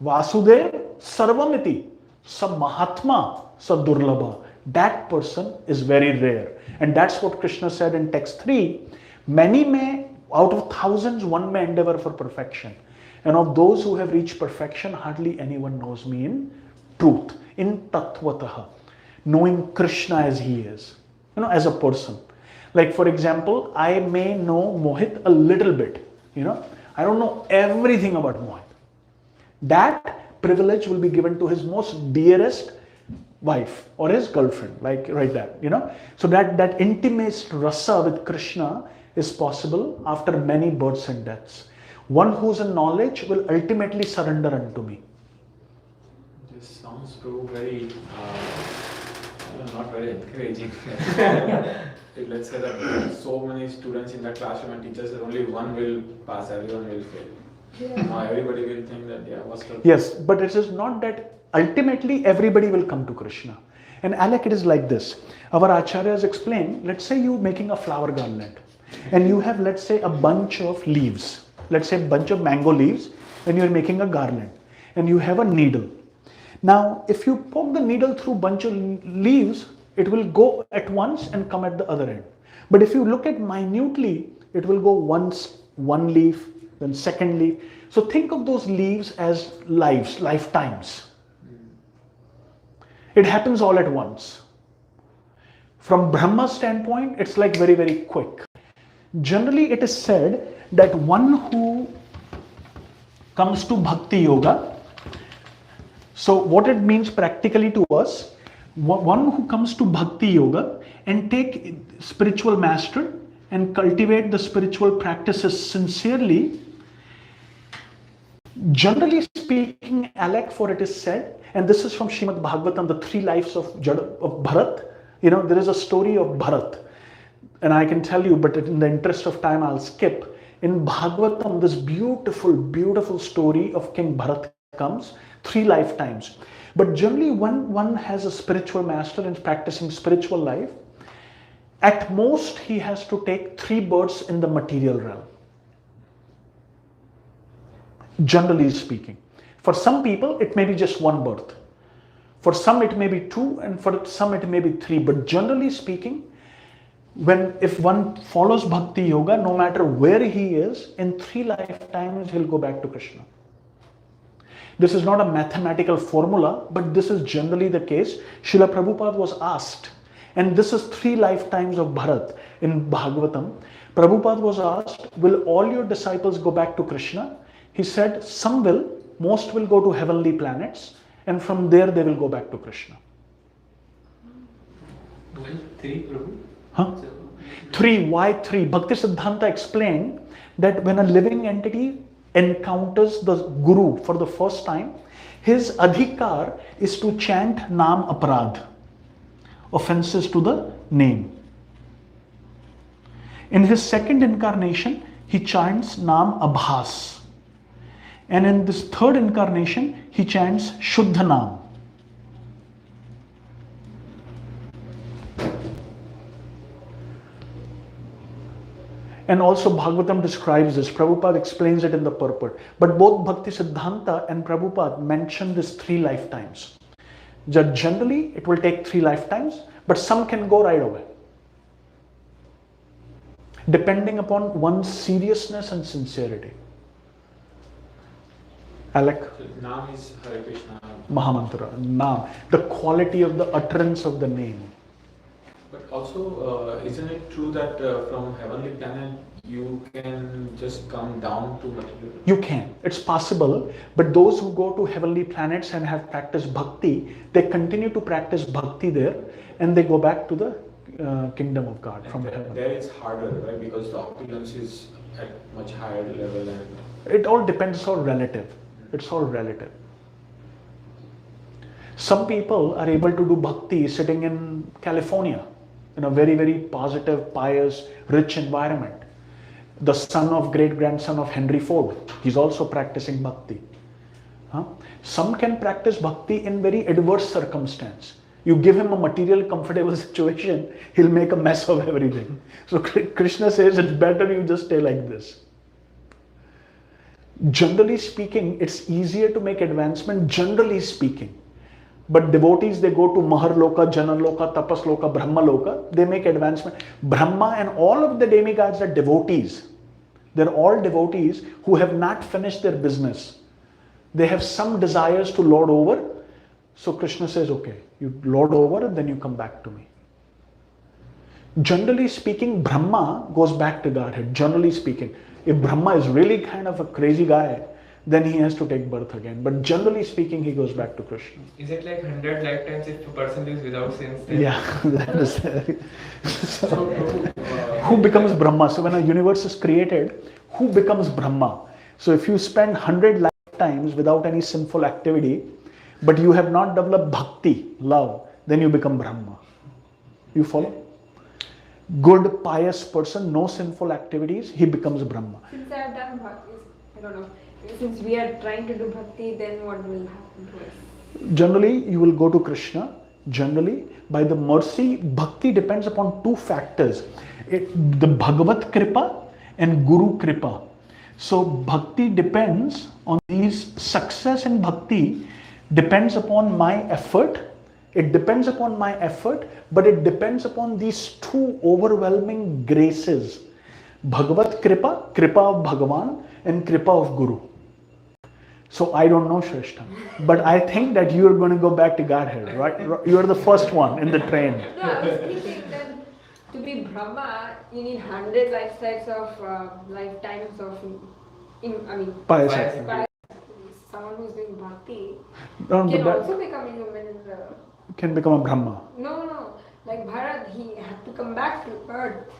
Vasudev sarvamiti. Sa mahatma sa durlabha. That person is very rare. And that's what Krishna said in text 3. Many may, out of thousands, one may endeavor for perfection. And of those who have reached perfection, hardly anyone knows me in truth, in tattvataha, knowing Krishna as he is, you know, as a person. Like for example, I may know Mohit a little bit, you know, I don't know everything about Mohit. That privilege will be given to his most dearest wife or his girlfriend, like right that, you know. So that intimate rasa with Krishna is possible after many births and deaths. One who's in knowledge will ultimately surrender unto me. This sounds too very, not very encouraging. Let's say that so many students in the classroom and teachers, that only one will pass, everyone will fail. Yeah. Now everybody will think that, yeah, what's the... Yes, but it is not that ultimately everybody will come to Krishna. And Alec, it is like this. Our acharyas explain, let's say you're making a flower garland and you have, let's say, a bunch of leaves, let's say a bunch of mango leaves, and you're making a garland and you have a needle. Now, if you poke the needle through bunch of leaves, it will go at once and come at the other end. But if you look at minutely, it will go once, one leaf, then second leaf. So think of those leaves as lives, lifetimes. It happens all at once. From Brahma's standpoint, it's like very, very quick. Generally, it is said that one who comes to Bhakti Yoga, so what it means practically to us, one who comes to Bhakti Yoga and take spiritual master and cultivate the spiritual practices sincerely, generally speaking, Alec, for it is said, and this is from Srimad Bhagavatam, the 3 lives of Bharat. You know, there is a story of Bharat, and I can tell you, but in the interest of time, I'll skip. In Bhagavatam, this beautiful, beautiful story of King Bharat comes 3 lifetimes. But generally, when one has a spiritual master and practicing spiritual life, at most he has to take 3 births in the material realm. Generally speaking. For some people, it may be just 1 birth. For some, it may be 2, and for some, it may be 3. But generally speaking, if one follows Bhakti Yoga, no matter where he is, in 3 lifetimes, he'll go back to Krishna. This is not a mathematical formula, but this is generally the case. Srila Prabhupada was asked, and this is 3 lifetimes of Bharat in Bhagavatam. Prabhupada was asked, will all your disciples go back to Krishna? He said, some will, most will go to heavenly planets, and from there they will go back to Krishna. Well, 3, Prabhu. Huh? 3, why 3? Bhakti Siddhanta explained that when a living entity encounters the Guru for the first time, his adhikar is to chant Nam Aparadh, offenses to the name. In his second incarnation, he chants Nam Abhas. And in this third incarnation, he chants Shuddha Nam. And also Bhagavatam describes this. Prabhupada explains it in the purport. But both Bhakti Siddhanta and Prabhupada mention this 3 lifetimes. That generally, it will take 3 lifetimes, but some can go right away. Depending upon one's seriousness and sincerity. Alec? So Nam is Hare Krishna. Mahamantra. Nam. The quality of the utterance of the name. But also, isn't it true that from heavenly planet you can just come down to material? You can. It's possible. But those who go to heavenly planets and have practiced bhakti, they continue to practice bhakti there and they go back to the kingdom of God from heaven. There it's harder, right? Because the opulence is at much higher level. And It all depends on relative. It's all relative. Some people are able to do bhakti sitting in California, in a very, very positive, pious, rich environment. The son of great-grandson of Henry Ford, he's also practicing bhakti. Some can practice bhakti in very adverse circumstance. You give him a material, comfortable situation, he'll make a mess of everything. So Krishna says it's better you just stay like this. Generally speaking, it's easier to make advancement, generally speaking. But devotees, they go to Maharloka, Janaloka, Tapasloka, Brahmaloka, they make advancement. Brahma and all of the demigods are devotees. They're all devotees who have not finished their business. They have some desires to lord over. So Krishna says, okay, you lord over and then you come back to me. Generally speaking, Brahma goes back to Godhead, generally speaking. If Brahma is really kind of a crazy guy, then he has to take birth again. But generally speaking, he goes back to Krishna. Is it like 100 lifetimes if a person lives without sins? Then? Yeah, that is. Who becomes Brahma? So when a universe is created, who becomes Brahma? So if you spend 100 lifetimes without any sinful activity, but you have not developed bhakti, love, then you become Brahma. You follow? Good, pious person, no sinful activities, he becomes Brahma. Since I have done bhakti, I don't know. Since we are trying to do bhakti, then what will happen to us? Generally, you will go to Krishna. Generally, by the mercy, bhakti depends upon two factors. The Bhagavat Kripa and Guru Kripa. So bhakti depends on these, success in bhakti depends upon my effort. It depends upon my effort, but it depends upon these two overwhelming graces. Bhagavat Kripa, Kripa of Bhagavan, and Kripa of Guru. So I don't know, Shrestha, but I think that you are going to go back to Godhead, right? You are the first one in the train. No, I was thinking that to be Brahma, you need 100 lifetimes of Pious Pious. activity. pious. Someone who's doing bhakti No, can but that also become a human in the... can become a Brahma. No. Like Bharat, he had to come back to earth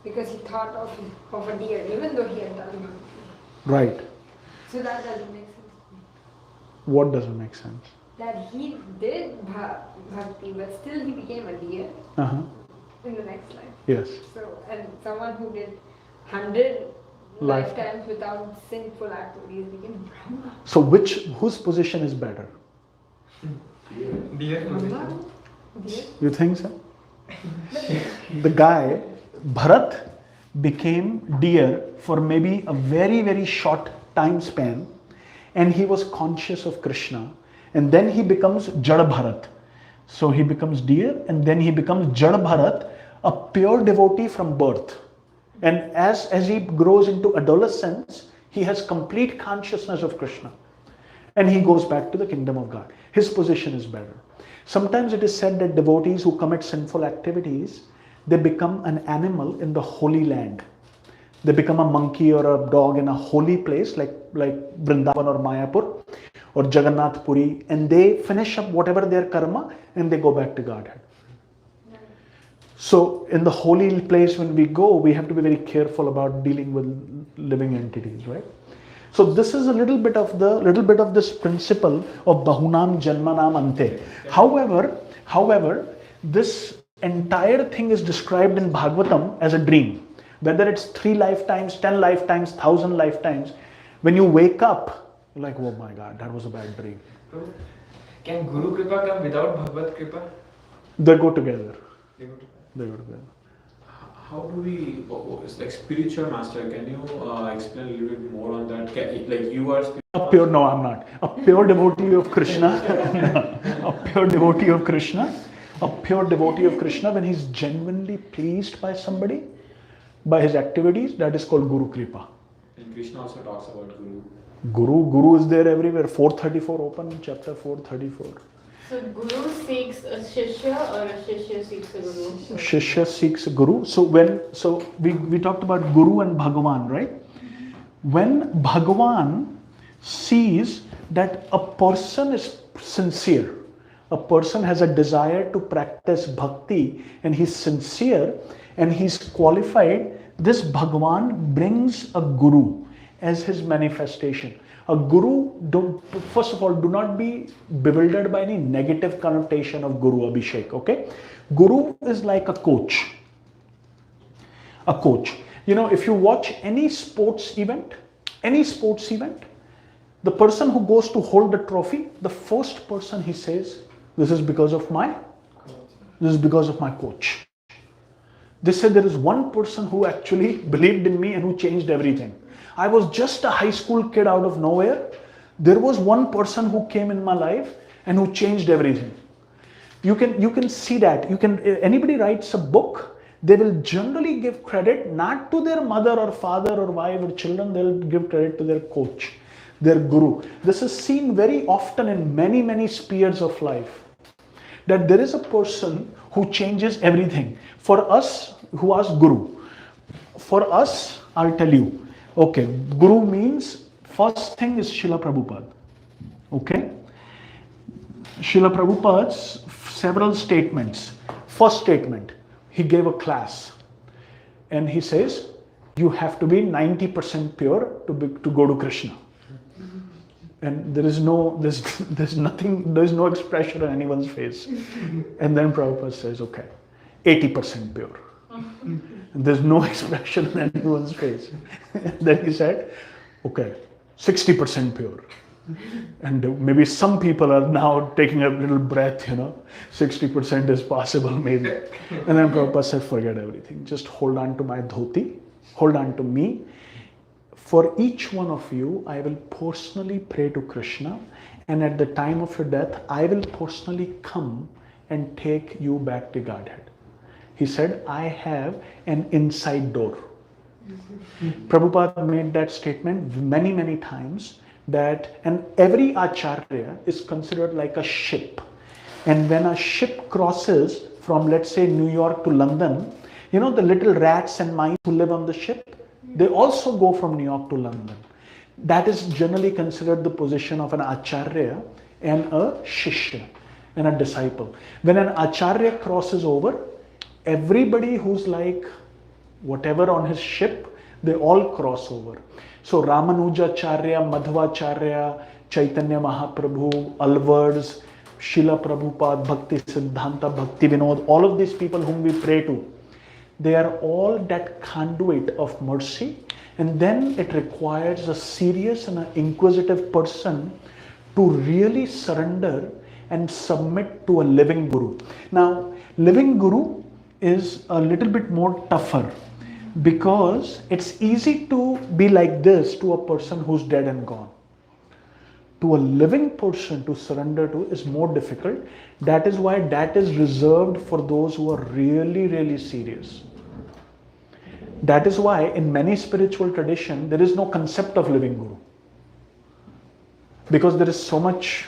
because he thought of a deer, even though he had done bhakti. Right. So that doesn't make sense. What doesn't make sense? That he did bhakti, but still he became a deer Uh-huh. in the next life. Yes. So, and someone who did 100 Life- lifetimes without sinful activities became Brahma. So whose position is better? Dear position. Brahma? Deer? You think so? The guy, Bharat, became deer for maybe a very, very short time span, and he was conscious of Krishna, and then he becomes Jada Bharat. So he becomes deer, and then he becomes Jada Bharat, a pure devotee from birth. And as he grows into adolescence, he has complete consciousness of Krishna. And he goes back to the kingdom of God. His position is better. Sometimes it is said that devotees who commit sinful activities, they become an animal in the holy land. They become a monkey or a dog in a holy place like Vrindavan or Mayapur or Jagannath Puri, and they finish up whatever their karma and they go back to Godhead. So in the holy place when we go, we have to be very careful about dealing with living entities, right? So this is a little bit of this principle of Bahunam Janmanam Ante. However, this entire thing is described in Bhagavatam as a dream. Whether it's 3 lifetimes, 10 lifetimes, 1,000 lifetimes, when you wake up, you're like, oh my God, that was a bad dream. Can Guru Kripa come without Bhagavad Kripa? They go together. They go to- They go together. How do we, it's like spiritual master, can you explain a little bit more on that? Like you are No, I'm not. A pure devotee of Krishna. A pure devotee of Krishna. A pure devotee of Krishna, when he's genuinely pleased by somebody, by his activities, that is called Guru Kripa. And Krishna also talks about Guru. Guru is there everywhere. 434 open, chapter 434. So Guru seeks a Shishya or a Shishya seeks a Guru? Shishya seeks a Guru. So we talked about Guru and Bhagavan, right? When Bhagavan sees that a person is sincere, a person has a desire to practice bhakti and he's sincere and he's qualified, this Bhagavan brings a Guru as his manifestation. A Guru, first of all, do not be bewildered by any negative connotation of Guru Abhishek, okay? Guru is like a coach. A coach. You know, if you watch any sports event, the person who goes to hold the trophy, the first person he says, this is because of my coach. They said there is one person who actually believed in me and who changed everything. I was just a high school kid out of nowhere. There was one person who came in my life and who changed everything. You can see that. Anybody writes a book, they will generally give credit not to their mother or father or wife or children, they'll give credit to their coach, their Guru. This is seen very often in many, many spheres of life. That there is a person who changes everything. For us, who ask Guru? For us, I'll tell you. Okay, Guru means, first thing is Srila Prabhupada. Okay? Srila Prabhupada's several statements. First statement, he gave a class. And he says, you have to be 90% pure to go to Krishna. And there's no expression on anyone's face. And then Prabhupada says, okay, 80% pure. And there's no expression on anyone's face. And then he said, okay, 60% pure. And maybe some people are now taking a little breath, 60% is possible maybe. And then Prabhupada said, forget everything. Just hold on to my dhoti, hold on to me. For each one of you, I will personally pray to Krishna. And at the time of your death, I will personally come and take you back to Godhead. He said, I have an inside door. Prabhupada made that statement many, many times that, and every acharya is considered like a ship. And when a ship crosses from, let's say, New York to London, the little rats and mice who live on the ship, they also go from New York to London. That is generally considered the position of an acharya and a shishya and a disciple. When an acharya crosses over, everybody who's like whatever on his ship, they all cross over. So Ramanujacharya, Madhvacharya, Chaitanya Mahaprabhu, Alvards, Srila Prabhupada, Bhakti Siddhanta, Bhakti Vinod, all of these people whom we pray to, they are all that conduit of mercy. And then it requires a serious and an inquisitive person to really surrender and submit to a living guru. Now, living guru is a little bit more tougher because it's easy to be like this to a person who's dead and gone. To a living person to surrender to is more difficult. That is why that is reserved for those who are really, really serious. That is why in many spiritual tradition, there is no concept of living guru. Because there is so much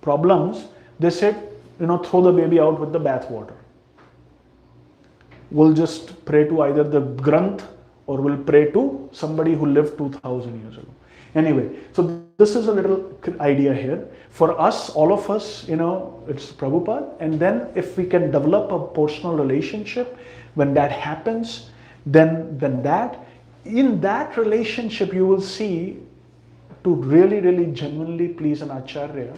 problems, they said, throw the baby out with the bathwater. We'll just pray to either the Granth or we'll pray to somebody who lived 2000 years ago. Anyway, so this is a little idea here. For us, all of us, it's Prabhupada. And then if we can develop a personal relationship, when that happens, then that, in that relationship you will see to really, really genuinely please an acharya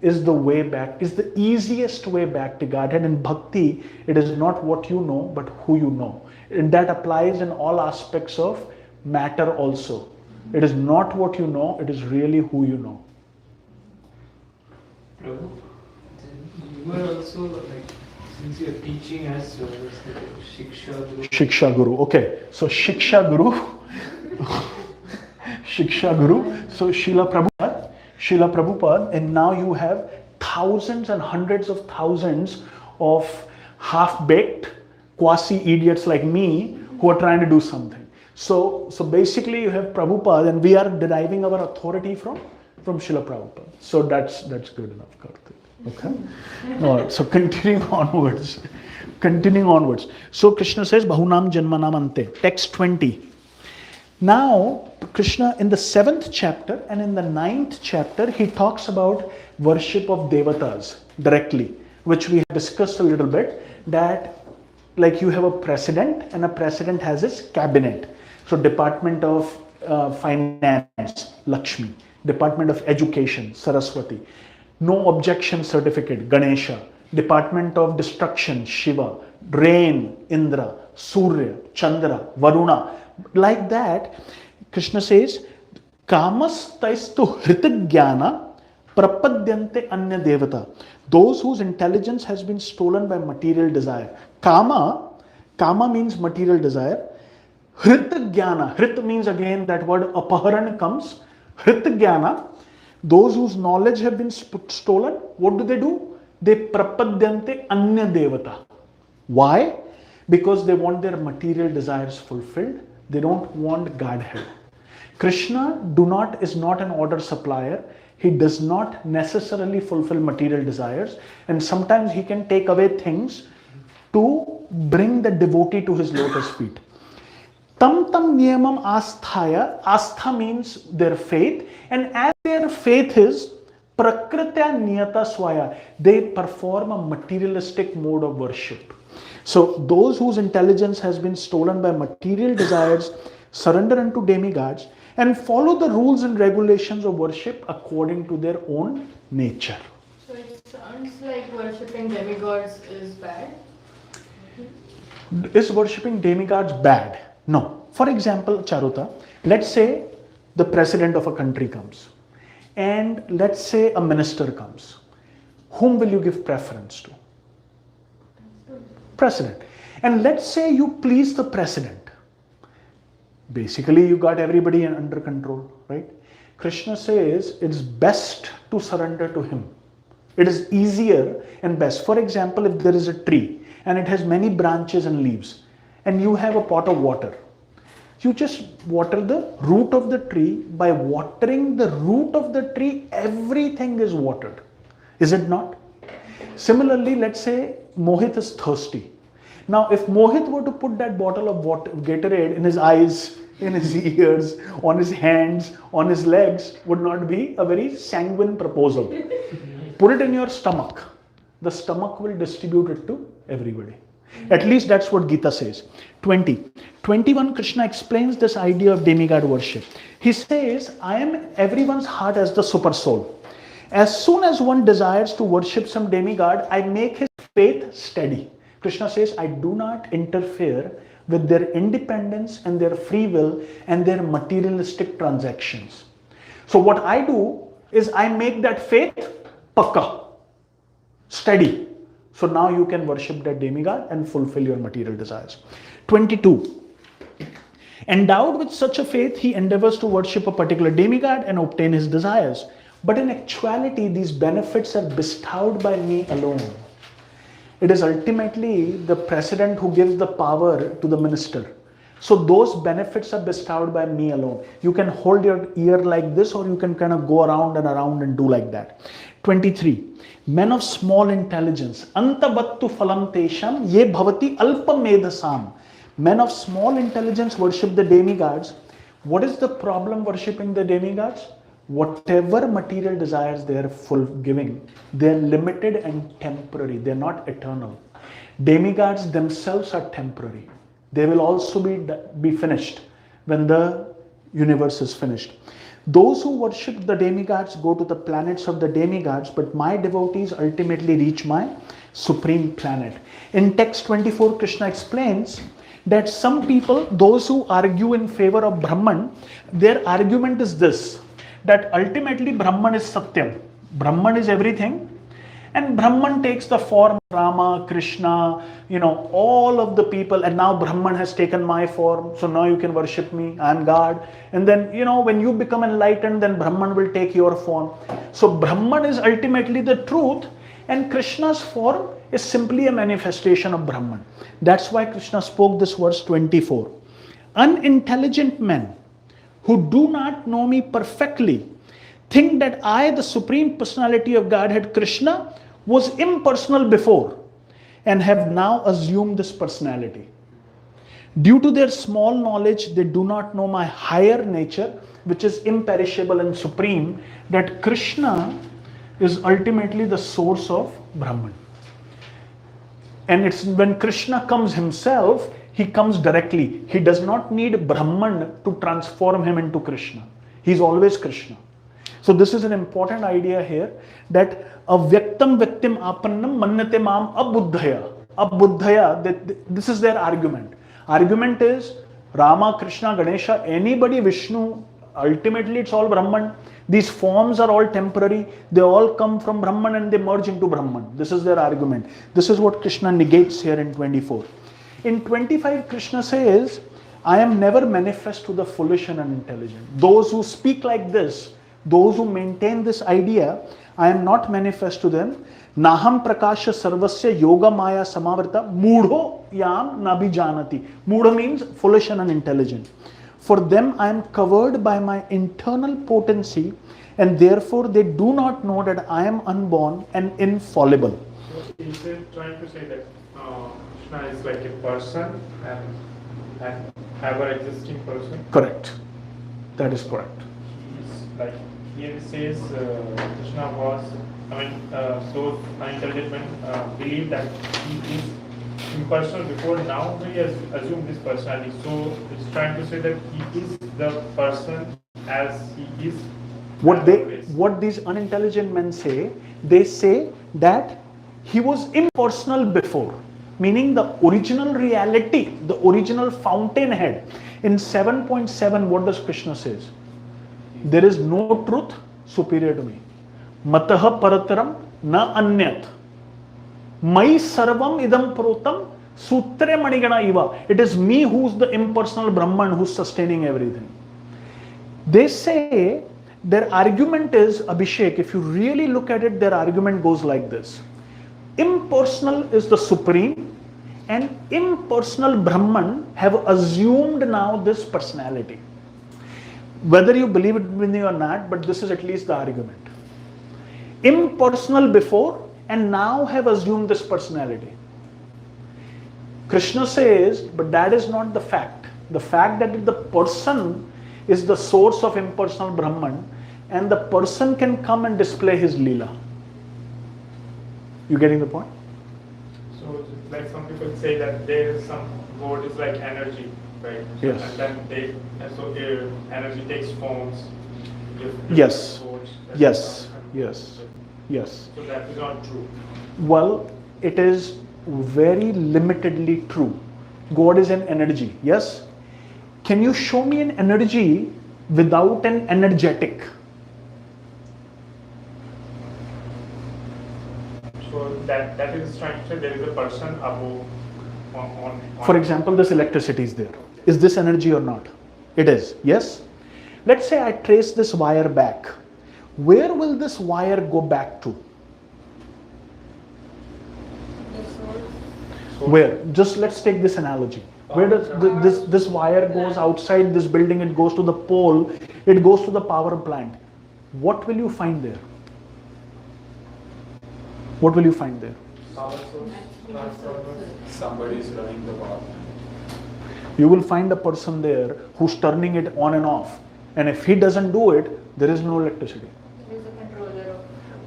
is the way back, is the easiest way back to Godhead. In bhakti, it is not what you know, but who you know. And that applies in all aspects of matter also. It is not what you know, it is really who you know. Prabhu, you were also like, since you are teaching as Shiksha Guru. Shiksha Guru, okay. So Shiksha Guru, Shiksha Guru, so Srila Prabhupada, and now you have thousands and hundreds of thousands of half-baked quasi-idiots like me who are trying to do something. So basically you have Prabhupada and we are deriving our authority from Srila Prabhupada. So that's good enough, Karthik. Okay? Alright, so continuing onwards. So Krishna says, Bahunam Janmanam Ante. Text 20. Now, Krishna in the 7th chapter and in the 9th chapter, he talks about worship of devatas directly, which we have discussed a little bit, that like you have a president and a president has his cabinet. So Department of Finance, Lakshmi. Department of Education, Saraswati. No objection certificate, Ganesha. Department of Destruction, Shiva. Rain, Indra. Surya, Chandra, Varuna. Like that, Krishna says, Kamastaistu Hritagyana Prapadyante Anya Devata. Those whose intelligence has been stolen by material desire. Kama means material desire. Hritagyana. Hrit means again that word apaharan comes. Hritagyana. Those whose knowledge have been stolen, what do? They prapadyante anya devata. Why? Because they want their material desires fulfilled. They don't want Godhead. Krishna is not an order supplier. He does not necessarily fulfill material desires, and sometimes he can take away things to bring the devotee to his lotus feet. Tam niyamam asthaya. Astha means their faith, and as their faith is prakritya niyata swaya, they perform a materialistic mode of worship. So those whose intelligence has been stolen by material desires surrender unto demigods and follow the rules and regulations of worship according to their own nature. So it sounds like worshipping demigods is bad. Is worshipping demigods bad? No. For example, Charuta, let's say the president of a country comes and let's say a minister comes, whom will you give preference to? President. And let's say you please the president. Basically, you got everybody under control, right? Krishna says it's best to surrender to him. It is easier and best. For example, if there is a tree and it has many branches and leaves, and you have a pot of water, you just water the root of the tree. By watering the root of the tree, everything is watered. Is it not? Similarly, let's say Mohit is thirsty. Now, if Mohit were to put that bottle of water, Gatorade in his eyes, in his ears, on his hands, on his legs, would not be a very sanguine proposal. Put it in your stomach. The stomach will distribute it to everybody. At least that's what Gita says. 21, Krishna explains this idea of demigod worship. He says, I am everyone's heart as the super soul. As soon as one desires to worship some demigod, I make his faith steady. Krishna says, I do not interfere with their independence and their free will and their materialistic transactions. So what I do is I make that faith pakka, steady. So now you can worship that demigod and fulfill your material desires. 22. Endowed with such a faith, he endeavors to worship a particular demigod and obtain his desires. But in actuality, these benefits are bestowed by me alone. It is ultimately the president who gives the power to the minister. So those benefits are bestowed by me alone. You can hold your ear like this, or you can kind of go around and do like that. 23. Men of small intelligence. Antavattu phalam tesham ye bhavati alpa medhasam. Men of small intelligence worship the demigods. What is the problem worshipping the demigods? Whatever material desires they are giving, they are limited and temporary. They are not eternal. Demigods themselves are temporary. They will also be finished when the universe is finished. Those who worship the demigods go to the planets of the demigods, but my devotees ultimately reach my supreme planet. In text 24, Krishna explains that some people, those who argue in favor of Brahman, their argument is this, that ultimately Brahman is Satyam. Brahman is everything, and Brahman takes the form of Rama, Krishna, all of the people, and now Brahman has taken my form, so now you can worship me, I am God. And then, when you become enlightened, then Brahman will take your form. So Brahman is ultimately the truth, and Krishna's form is simply a manifestation of Brahman. That's why Krishna spoke this verse 24. Unintelligent men who do not know me perfectly think that I, the Supreme Personality of Godhead Krishna, was impersonal before and have now assumed this personality. Due to their small knowledge, they do not know my higher nature, which is imperishable and supreme, that Krishna is ultimately the source of Brahman. And it's when Krishna comes himself, he comes directly. He does not need Brahman to transform him into Krishna. He's always Krishna. So this is an important idea here, that avyaktam vyaktim apannam mannate mam abuddhaya. Abuddhaya, this is their argument. Argument is Rama, Krishna, Ganesha, anybody, Vishnu, ultimately it's all Brahman. These forms are all temporary. They all come from Brahman and they merge into Brahman. This is their argument. This is what Krishna negates here in 24. In 25, Krishna says, I am never manifest to the foolish and unintelligent. Those who speak like this, those who maintain this idea, I am not manifest to them. Naham prakasha sarvasya yoga maya samavrta mudho yam nabhijanati. Mudha means foolish and unintelligent. For them I am covered by my internal potency, and therefore they do not know that I am unborn and infallible. So is it trying to say that Krishna is like a person and ever existing person? Correct. That is correct. He's like, here it says Krishna was, those unintelligent men believe that he is impersonal before, now we assume this personality. So it's trying to say that he is the person as he is. What these unintelligent men say, they say that he was impersonal before, meaning the original reality, the original fountainhead. In 7.7, what does Krishna says? There is no truth superior to me. Mataha parataram na anyat. Mai sarvam idam protam sutre manigana iva. It is me who's the impersonal Brahman who's sustaining everything. They say their argument is, Abhishek, if you really look at it, their argument goes like this. Impersonal is the supreme, and impersonal Brahman have assumed now this personality. Whether you believe it with me or not, but this is at least the argument. Impersonal before and now have assumed this personality. Krishna says, but that is not the fact. The fact that the person is the source of impersonal Brahman, and the person can come and display his Leela. You getting the point? So, like some people say that there is some God is like energy, right? Yes. And then energy takes forms. Yes. Forms, Yes. Yes. Yes. So that is not true. Well, it is very limitedly true. God is an energy. Yes. Can you show me an energy without an energetic? So that is trying to say there is a person above on For example, this electricity is there. Is this energy or not? It is. Yes. Let's say I trace this wire back. Where will this wire go back to? Where? Just let's take this analogy. Where does this wire goes outside this building? It goes to the pole. It goes to the power plant. What will you find there? What will you find there? Somebody is running the power plant. You will find a person there who's turning it on and off. And if he doesn't do it, there is no electricity. There is a controller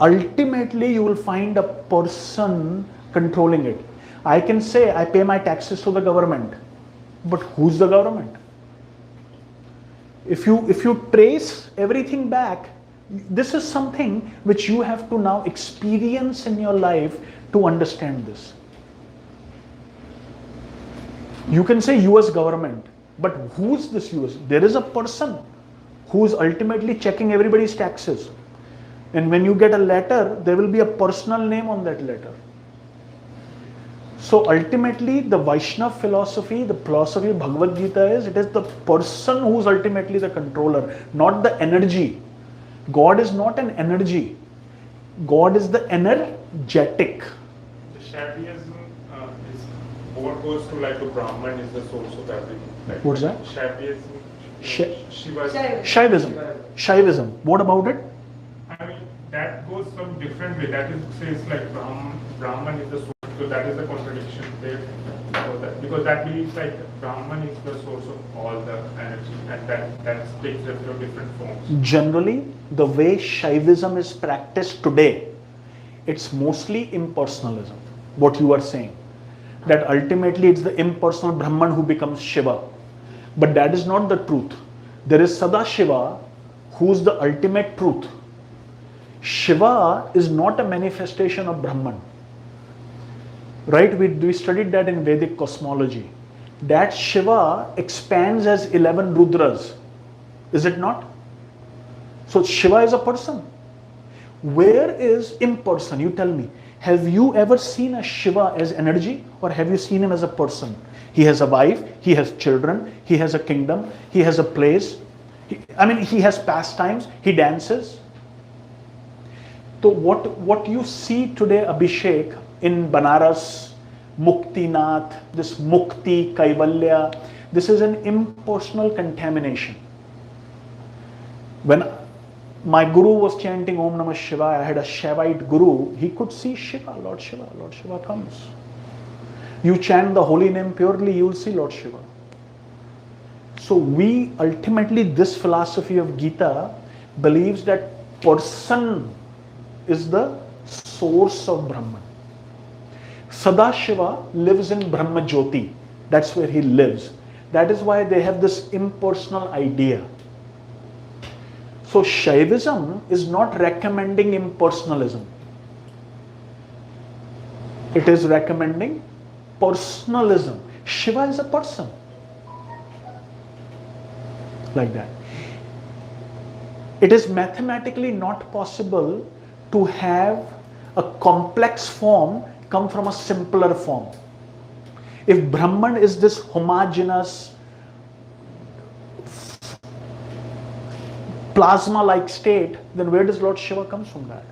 of. Ultimately, you will find a person controlling it. I can say I pay my taxes to the government, but who's the government? If you trace everything back, this is something which you have to now experience in your life to understand this. You can say US government, but who's this US? There is a person who is ultimately checking everybody's taxes. And when you get a letter, there will be a personal name on that letter. So ultimately, the Vaishnava philosophy, the philosophy of Bhagavad Gita is, it is the person who is ultimately the controller, not the energy. God is not an energy. God is the energetic. The Shaivism is what goes to like the Brahman is the source of everything. Like What's that? Shaivism. Shiva. Shaivism. What about it? I mean, that goes some different way. That is says like Brahman is the source. So that is a contradiction there. Because that believes like Brahman is the source of all the energy, and that takes different forms. Generally, the way Shaivism is practiced today, it's mostly impersonalism. What you are saying, that ultimately it's the impersonal Brahman who becomes Shiva. But that is not the truth. There is Sadashiva, who is the ultimate truth. Shiva is not a manifestation of Brahman. Right? We studied that in Vedic cosmology. That Shiva expands as 11 Rudras. Is it not? So Shiva is a person. Where is imperson? You tell me. Have you ever seen a Shiva as energy, or have you seen him as a person? He has a wife, he has children, he has a kingdom, he has a place. He has pastimes, he dances. So what you see today, Abhishek, in Banaras, Muktinath, this Mukti, Kaivalya, this is an impersonal contamination. When my guru was chanting Om Namah Shivaya, I had a Shaivite guru, he could see Shiva, Lord Shiva comes. You chant the holy name purely, you will see Lord Shiva. So we ultimately, this philosophy of Gita believes that person is the source of Brahman. Sadashiva lives in Brahma Jyoti. That's where he lives. That is why they have this impersonal idea. So Shaivism is not recommending impersonalism. It is recommending personalism. Shiva is a person. Like that. It is mathematically not possible to have a complex form come from a simpler form. If Brahman is this homogeneous, plasma-like state, then where does Lord Shiva comes from that?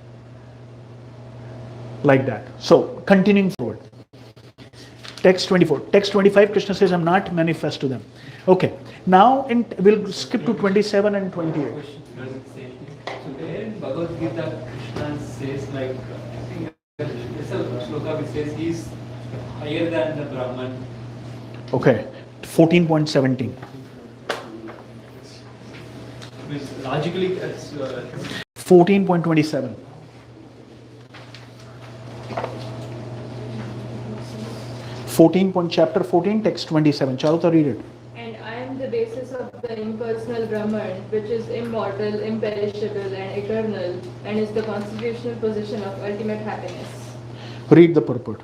Like that. So, continuing forward. Text 24. Text 25, Krishna says, I'm not manifest to them. Okay. Now, we'll skip to 27 and 28. Question regarding the same thing. So there in Bhagavad Gita, Krishna says like, I think there's a shloka which says he's higher than the Brahman. Okay. 14.17. Means logically that's 14.27. Chapter 14, text 27. Charuta, read it. And I am the basis of the impersonal Brahman, which is immortal, imperishable, and eternal, and is the constitutional position of ultimate happiness. Read the purport.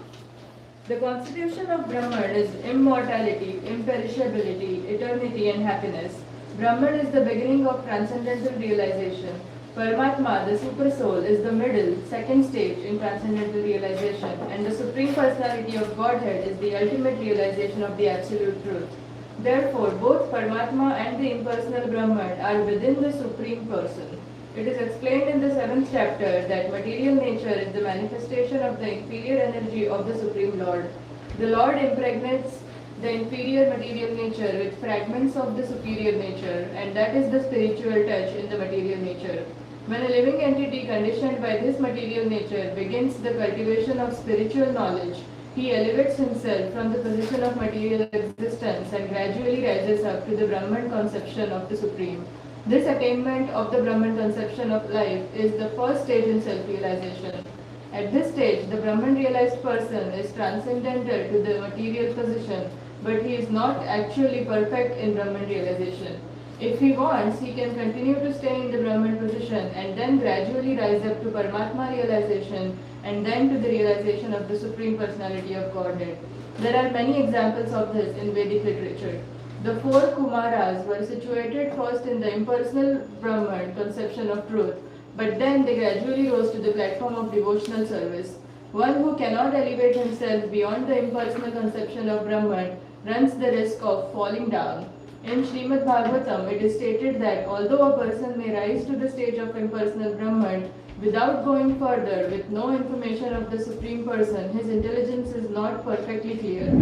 The constitution of Brahman is immortality, imperishability, eternity, and happiness. Brahman is the beginning of transcendental realization. Paramatma, the super soul, is the middle, second stage in transcendental realization, and the Supreme Personality of Godhead is the ultimate realization of the Absolute Truth. Therefore, both Paramatma and the impersonal Brahman are within the Supreme Person. It is explained in the 7th chapter that material nature is the manifestation of the inferior energy of the Supreme Lord. The Lord impregnates the inferior material nature with fragments of the superior nature, and that is the spiritual touch in the material nature. When a living entity conditioned by this material nature begins the cultivation of spiritual knowledge, he elevates himself from the position of material existence and gradually rises up to the Brahman conception of the Supreme. This attainment of the Brahman conception of life is the first stage in self-realization. At this stage, the Brahman realized person is transcendental to the material position, but he is not actually perfect in Brahman realization. If he wants, he can continue to stay in the Brahman position and then gradually rise up to Paramatma realization and then to the realization of the Supreme Personality of Godhead. There are many examples of this in Vedic literature. The 4 Kumaras were situated first in the impersonal Brahman conception of truth, but then they gradually rose to the platform of devotional service. One who cannot elevate himself beyond the impersonal conception of Brahman runs the risk of falling down. In Srimad Bhagavatam, it is stated that although a person may rise to the stage of impersonal Brahman, without going further with no information of the Supreme Person, his intelligence is not perfectly clear.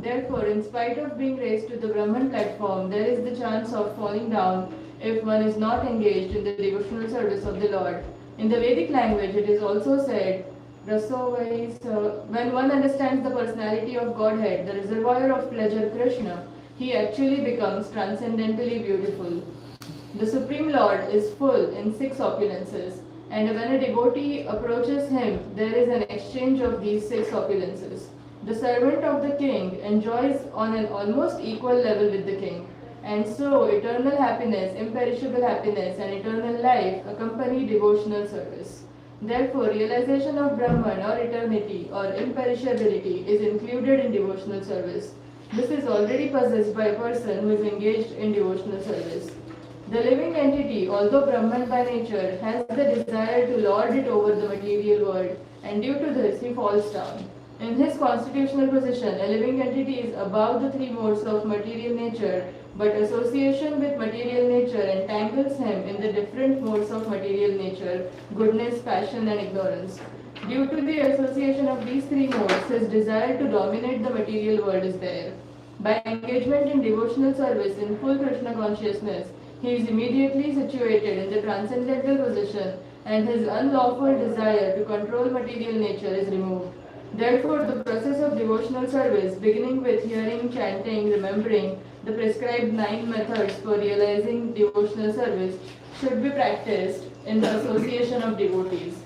Therefore, in spite of being raised to the Brahman platform, there is the chance of falling down if one is not engaged in the devotional service of the Lord. In the Vedic language, it is also said, when one understands the personality of Godhead, the reservoir of pleasure Krishna, he actually becomes transcendently beautiful. The Supreme Lord is full in 6 opulences, and when a devotee approaches him, there is an exchange of these 6 opulences. The servant of the king enjoys on an almost equal level with the king, and so eternal happiness, imperishable happiness, and eternal life accompany devotional service. Therefore, realization of Brahman or eternity or imperishability is included in devotional service. This is already possessed by a person who is engaged in devotional service. The living entity, although Brahman by nature, has the desire to lord it over the material world, and due to this he falls down. In his constitutional position, a living entity is above the 3 modes of material nature, but association with material nature entangles him in the different modes of material nature, goodness, passion, and ignorance. Due to the association of these 3 modes, his desire to dominate the material world is there. By engagement in devotional service in full Krishna consciousness, he is immediately situated in the transcendental position, and his unlawful desire to control material nature is removed. Therefore, the process of devotional service, beginning with hearing, chanting, remembering the prescribed 9 methods for realizing devotional service, should be practiced in the association of devotees.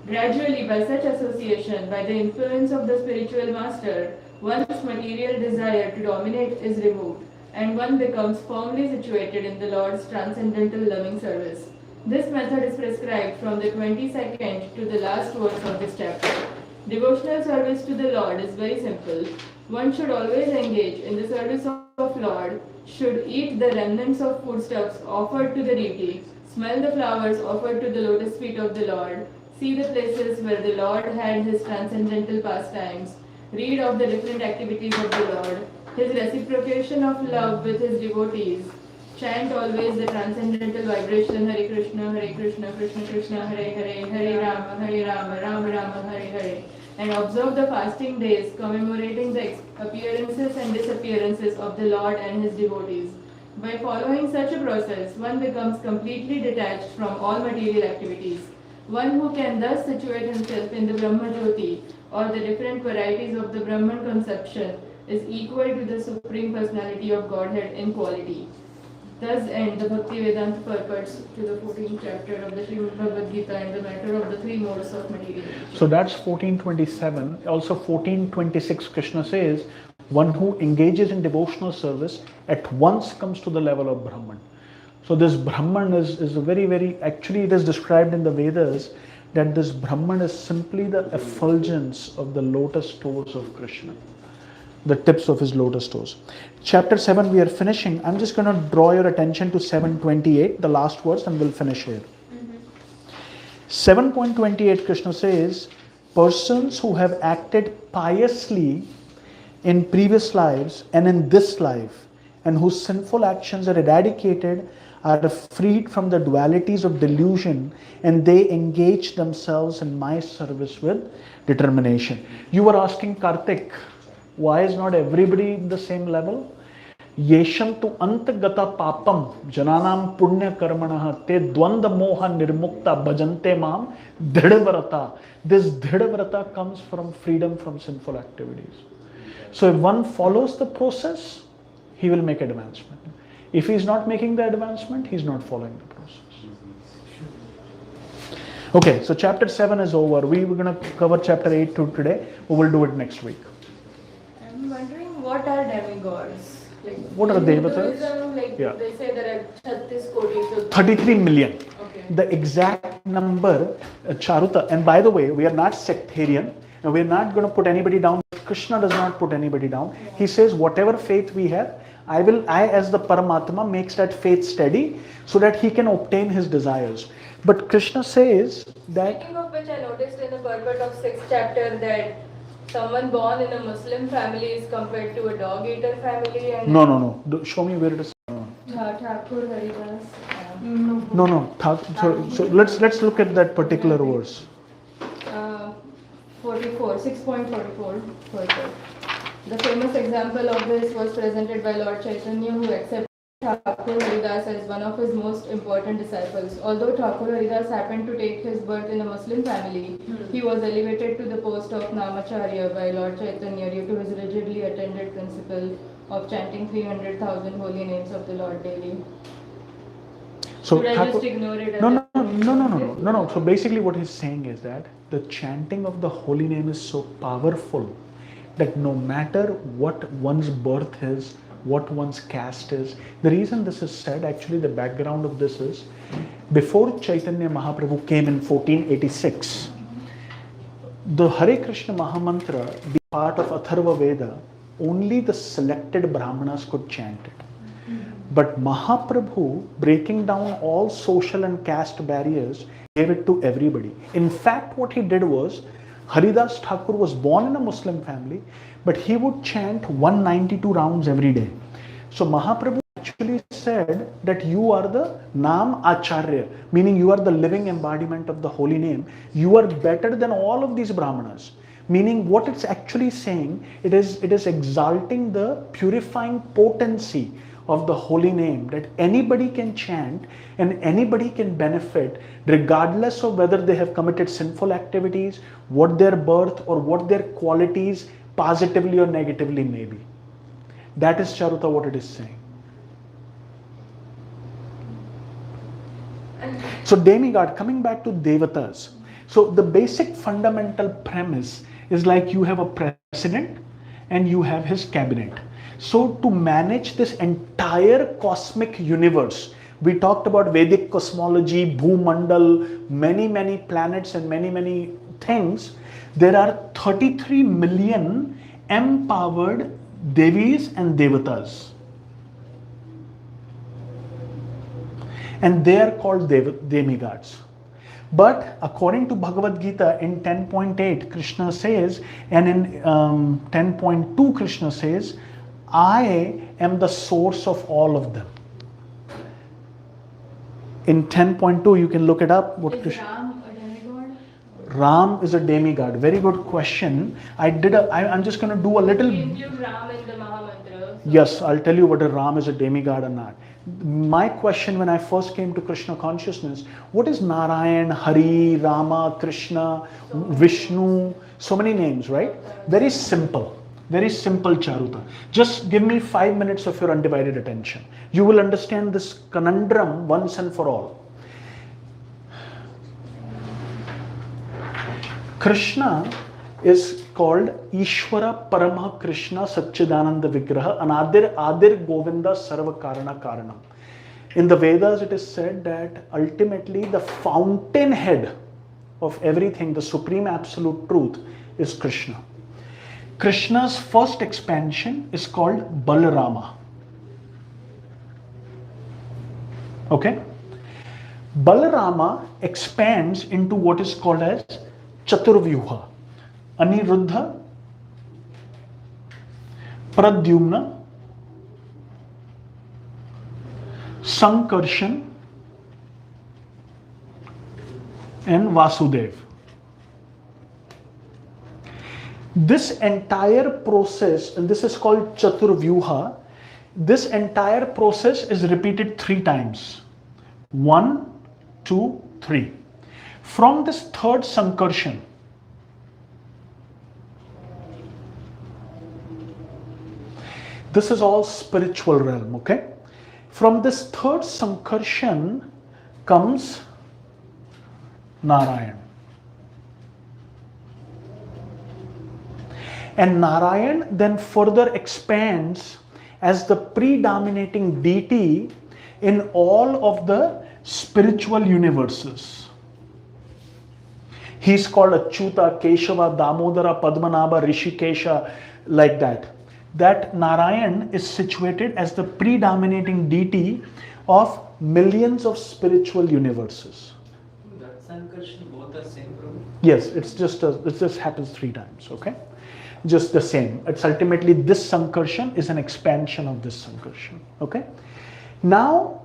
Gradually, by such association, by the influence of the spiritual master, one's material desire to dominate is removed, and one becomes firmly situated in the Lord's transcendental loving service. This method is prescribed from the 22nd to the last verse of this chapter. Devotional service to the Lord is very simple. One should always engage in the service of Lord, should eat the remnants of foodstuffs offered to the deity, Smell the flowers offered to the lotus feet of the Lord. See the places where the Lord had his transcendental pastimes. Read of the different activities of the Lord, his reciprocation of love with his devotees. Chant always the transcendental vibration Hare Krishna, Krishna Krishna, Hare Hare, Hare Rama, Rama Rama, Hare Hare. And observe the fasting days commemorating the appearances and disappearances of the Lord and his devotees. By following such a process, one becomes completely detached from all material activities. One who can thus situate himself in the Brahma Jyoti or the different varieties of the Brahman conception is equal to the Supreme Personality of Godhead in quality. Thus end the Bhakti Vedanta purports to the 14th chapter of the Srimad Bhagavad Gita and the matter of the three modes of material nature. So that's 1427. Also 1426 Krishna says, one who engages in devotional service at once comes to the level of Brahman. So this Brahman is a very, actually it is described in the Vedas that this Brahman is simply the effulgence of the lotus toes of Krishna. The tips of his lotus toes. Chapter 7 we are finishing. I'm just going to draw your attention to 728, the last verse, and we'll finish here. 7.28 Krishna says, persons who have acted piously in previous lives and in this life, and whose sinful actions are eradicated, are freed from the dualities of delusion, and they engage themselves in my service with determination. You were asking Karthik, why is not everybody in the same level? Yesham tu antagata papam jananam punya karmanah te dvanda moha nirmukta bhajante mam dhidvrata. This dhidvrata comes from freedom from sinful activities. So if one follows the process, he will make advancement. If he is not making the advancement, he is not following the process. Okay, so chapter 7 is over. We were going to cover chapter 8 today. We will do it next week. I'm wondering, what are demigods? Like, What are in devatas? Hinduism, like Yeah. they say there are 36 koti. So 33 million. Okay. The exact number, Charuta. And by the way, we are not sectarian. And we are not going to put anybody down. Krishna does not put anybody down. He says, whatever faith we have, I as the Paramatma makes that faith steady so that he can obtain his desires. But Krishna says that... Speaking of which, I noticed in the purport of 6th chapter that someone born in a Muslim family is compared to a dog-eater family. And No. Show me where it is. Thakur Haridas. No. So let's look at that particular verse. 6.44. The famous example of this was presented by Lord Chaitanya, who accepted Thakur Haridas as one of his most important disciples. Although Thakur Haridas happened to take his birth in a Muslim family, he was elevated to the post of Namacharya by Lord Chaitanya due to his rigidly attended principle of chanting 300,000 holy names of the Lord daily. So Should I just ignore it? as No. So basically what he's saying is that the chanting of the holy name is so powerful that no matter what one's birth is, what one's caste is, the reason this is said, actually the background of this is, before Chaitanya Mahaprabhu came in 1486, the Hare Krishna Mahamantra, being part of Atharva Veda, only the selected Brahmanas could chant it. But Mahaprabhu, breaking down all social and caste barriers, gave it to everybody. In fact, what he did was, Haridas Thakur was born in a Muslim family, but he would chant 192 rounds every day. So Mahaprabhu actually said that you are the Nam Acharya, meaning you are the living embodiment of the holy name. You are better than all of these Brahmanas. Meaning what it's actually saying, it is exalting the purifying potency of the holy name, that anybody can chant and anybody can benefit regardless of whether they have committed sinful activities, what their birth or what their qualities positively or negatively may be. That is Charuta what it is saying. So demigod, coming back to devatas. So the basic fundamental premise is like you have a president and you have his cabinet. So to manage this entire cosmic universe, we talked about Vedic cosmology, Bhumandal, many planets and many things. There are 33 million empowered Devis and Devatas. and they are called demigods. But according to Bhagavad Gita in 10.8, Krishna says, and in 10.2, Krishna says, I am the source of all of them. In 10.2, you can look it up. What Is Krishna, Ram a demigod? Ram is a demigod. Very good question. I'm just going to do a little. We include Ram in the Mahamantra. So Yes, I'll tell you whether Ram is a demigod or not. My question when I first came to Krishna consciousness, what is Narayan, Hari, Rama, Krishna, Vishnu, so many names, right? Very simple, Charuta. Just give me 5 minutes of your undivided attention. You will understand this conundrum once and for all. Krishna is called Ishvara Parama Krishna Satchidananda Vigraha Adir Govinda Sarva Karana Karanam. In the Vedas it is said that ultimately the fountainhead of everything, the supreme absolute truth, is Krishna. Krishna's first expansion is called Balarama. Okay? Balarama expands into what is called as Chaturvyuha. Aniruddha, Pradyumna, Sankarshan, and Vasudev. This entire process, and this is called Chaturvyuha, this entire process is repeated 3 times. 1, 2, 3. From this third Sankarshan, this is all spiritual realm, okay? From this third Sankarshan comes Narayan. And Narayan then further expands as the predominating deity in all of the spiritual universes. He's called Achyuta, Keshava, Damodara, Padmanabha, Rishikesha, like that. That Narayan is situated as the predominating deity of millions of spiritual universes. That Sankarshan both are same Prabhu? Yes, it just happens 3 times, okay? Just the same. It's ultimately this Sankarshan is an expansion of this Sankarshan, okay? Now,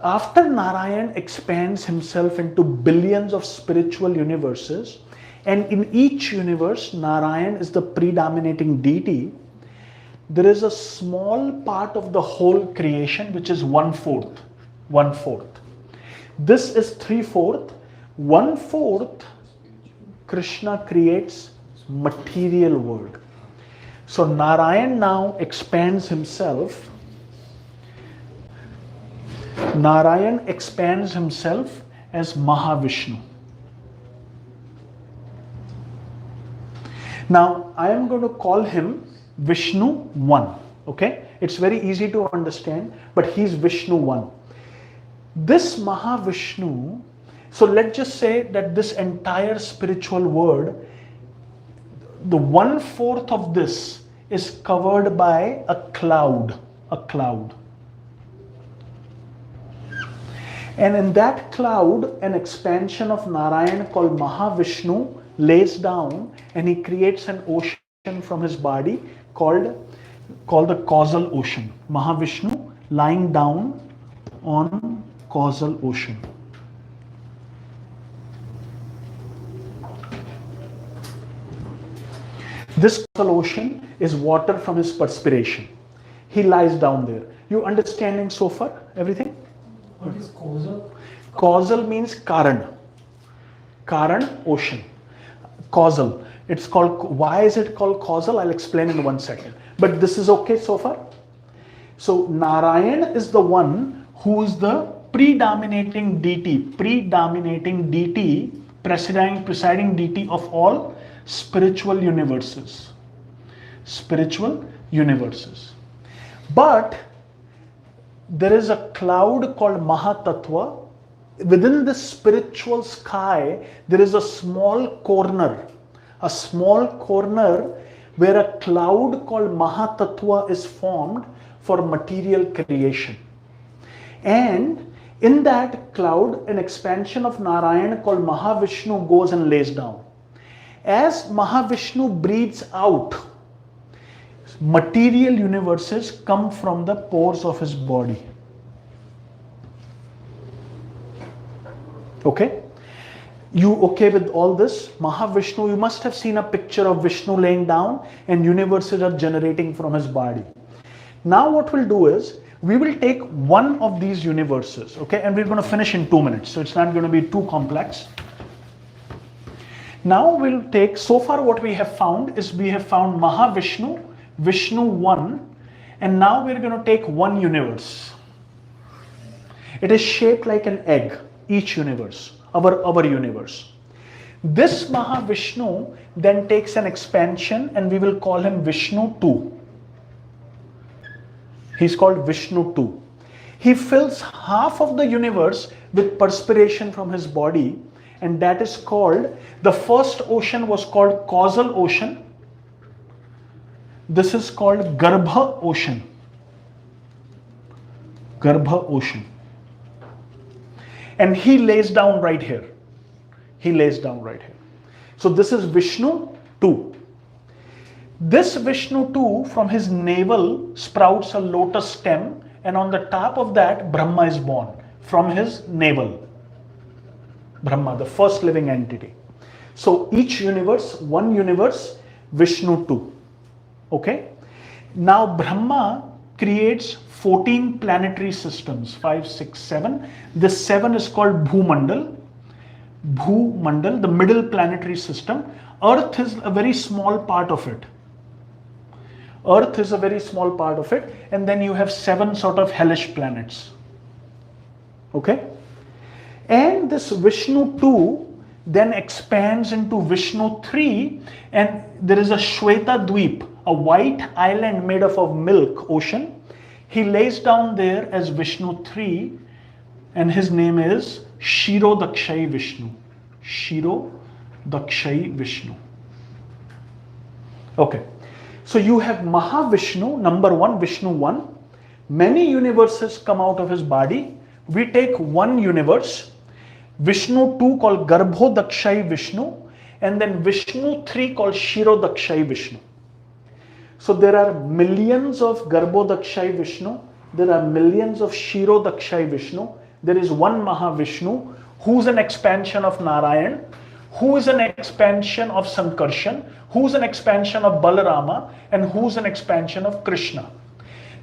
after Narayan expands himself into billions of spiritual universes, and in each universe, Narayan is the predominating deity, there is a small part of the whole creation which is 1/4. 1/4. This is 3/4. 1/4 Krishna creates material world. So Narayan now expands himself. Narayan expands himself as Mahavishnu. Now I am going to call him Vishnu 1, okay? It's very easy to understand, but he's Vishnu 1. This Mahavishnu, so let's just say that this entire spiritual world, the 1/4 of this is covered by a cloud. And in that cloud, an expansion of Narayan called Mahavishnu lays down and he creates an ocean from his body called the causal ocean. Mahavishnu lying down on causal ocean. This causal ocean is water from his perspiration. He lies down there. You understanding so far? Everything? what is causal? Causal means Karan. Karan, ocean. Causal. It's called, why is it called causal? I'll explain in 1 second. But this is okay so far? So Narayan is the one who is the predominating deity, presiding deity of all spiritual universes. Spiritual universes. But there is a cloud called Mahatattva. Within this spiritual sky, there is a small corner where a cloud called Mahatattva is formed for material creation. And In that cloud, an expansion of Narayan called Mahavishnu goes and lays down. As Mahavishnu breathes out, material universes come from the pores of his body. Okay? You okay with all this? Mahavishnu, you must have seen a picture of Vishnu laying down and universes are generating from his body. Now what we'll do is, we will take one of these universes, okay, and we're going to finish in 2 minutes, so it's not going to be too complex. Now we'll take, so far what we have found is we have found Mahavishnu, Vishnu 1, and now we're going to take one universe. It is shaped like an egg, each universe, our universe. This Mahavishnu then takes an expansion and we will call him Vishnu 2. He's called Vishnu 2. He fills half of the universe with perspiration from his body, and that is called, the first ocean was called causal ocean. This is called Garbha ocean. Garbha ocean. And he lays down right here. He lays down right here. So this is Vishnu 2. This Vishnu 2, from his navel sprouts a lotus stem, and on the top of that Brahma is born from his navel. Brahma, the first living entity. So each universe, one universe, Vishnu 2. Okay? Now Brahma creates 14 planetary systems, 5, 6, 7. This 7 is called Bhumandal. Bhumandal, the middle planetary system. Earth is a very small part of it. Earth is a very small part of it, and then you have 7 sort of hellish planets. Okay? And this Vishnu 2 then expands into Vishnu 3, and there is a Shweta Dweep, a white island made up of milk ocean. He lays down there as Vishnu 3, and his name is Shiro Dakshai Vishnu. Shiro Dakshai Vishnu. Okay. So you have Mahavishnu, number 1, Vishnu 1. Many universes come out of his body. We take one universe, Vishnu 2 called Garbho Dakshai Vishnu, and then Vishnu 3 called Shiro Dakshai Vishnu. So there are millions of Garbho Dakshai Vishnu, there are millions of Shiro Dakshai Vishnu. There is one Mahavishnu who's an expansion of Narayan, who is an expansion of Sankarshan, who's an expansion of Balarama, and who's an expansion of Krishna.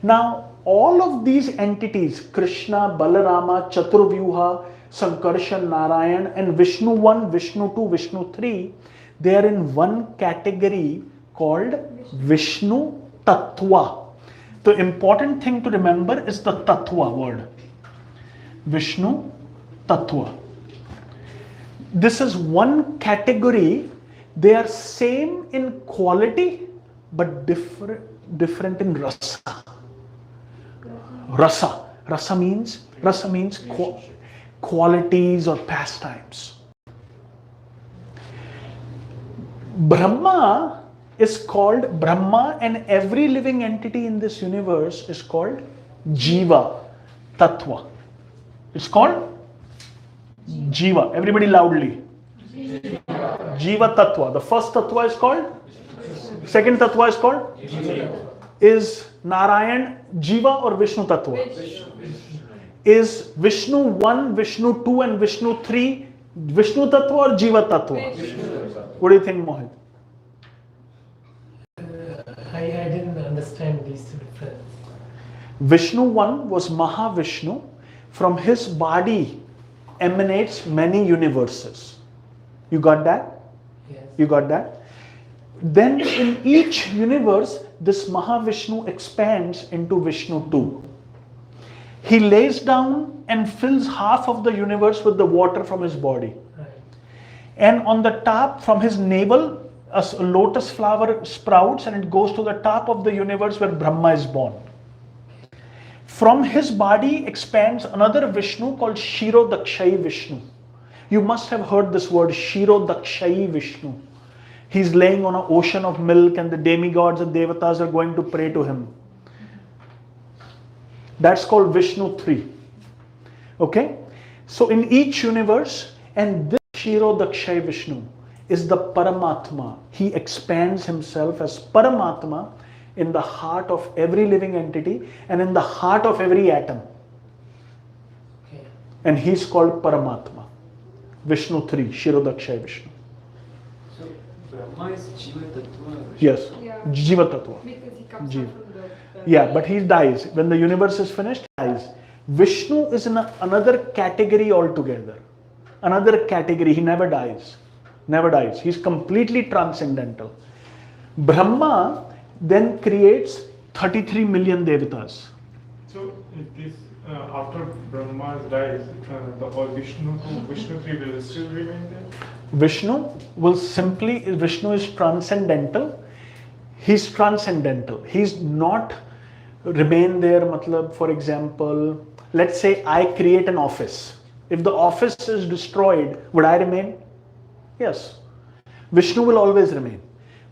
Now, all of these entities, Krishna, Balarama, Chaturvyuha, Sankarshan, Narayan, and Vishnu 1, Vishnu 2, Vishnu 3, they are in one category called Vishnu Tattva. The important thing to remember is the Tattva word. Vishnu Tattva. This is one category. They are same in quality but different in rasa. Rasa means qualities or pastimes. Brahma is called Brahma, and every living entity in this universe is called Jiva Tattva. It's called Jiva. Everybody loudly. Jiva Tattva. The first Tattva is called? Second Tattva is called? Is Narayan Jiva or Vishnu Tattva? Is Vishnu 1, Vishnu 2 and Vishnu 3 Vishnu Tattva or Jiva Tattva? What do you think, Mohit? I didn't understand these two differences. Vishnu 1 was Mahavishnu. From his body emanates many universes. You got that? Yes. You got that? Then in each universe, this Mahavishnu expands into Vishnu 2. He lays down and fills half of the universe with the water from his body. Right. And on the top, from his navel, a lotus flower sprouts and it goes to the top of the universe where Brahma is born. From his body expands another Vishnu called Shiro Dakshai Vishnu. You must have heard this word, Shiro Dakshai Vishnu. He's laying on an ocean of milk and the demigods and devatas are going to pray to him. That's called Vishnu 3. Okay? So in each universe, and this Kshirodakshay Vishnu is the Paramatma. He expands himself as Paramatma in the heart of every living entity and in the heart of every atom. Okay. And he's called Paramatma. Vishnu 3, Kshirodakshay Vishnu. So Brahma is Jiva Tattva. Yes, Yeah. Jiva Tattva. Because he comes Jiva. out from the Yeah, but he dies. When the universe is finished, he dies. Vishnu is in another category altogether. Another category. He never dies. Never dies. He's completely transcendental. Brahma then creates 33 million devatas. So it is after Brahma dies, the all Vishnu tree will still remain there. Vishnu is transcendental. He's transcendental. He's not remain there. Matlab, for example, let's say I create an office. If the office is destroyed, would I remain? Yes. Vishnu will always remain.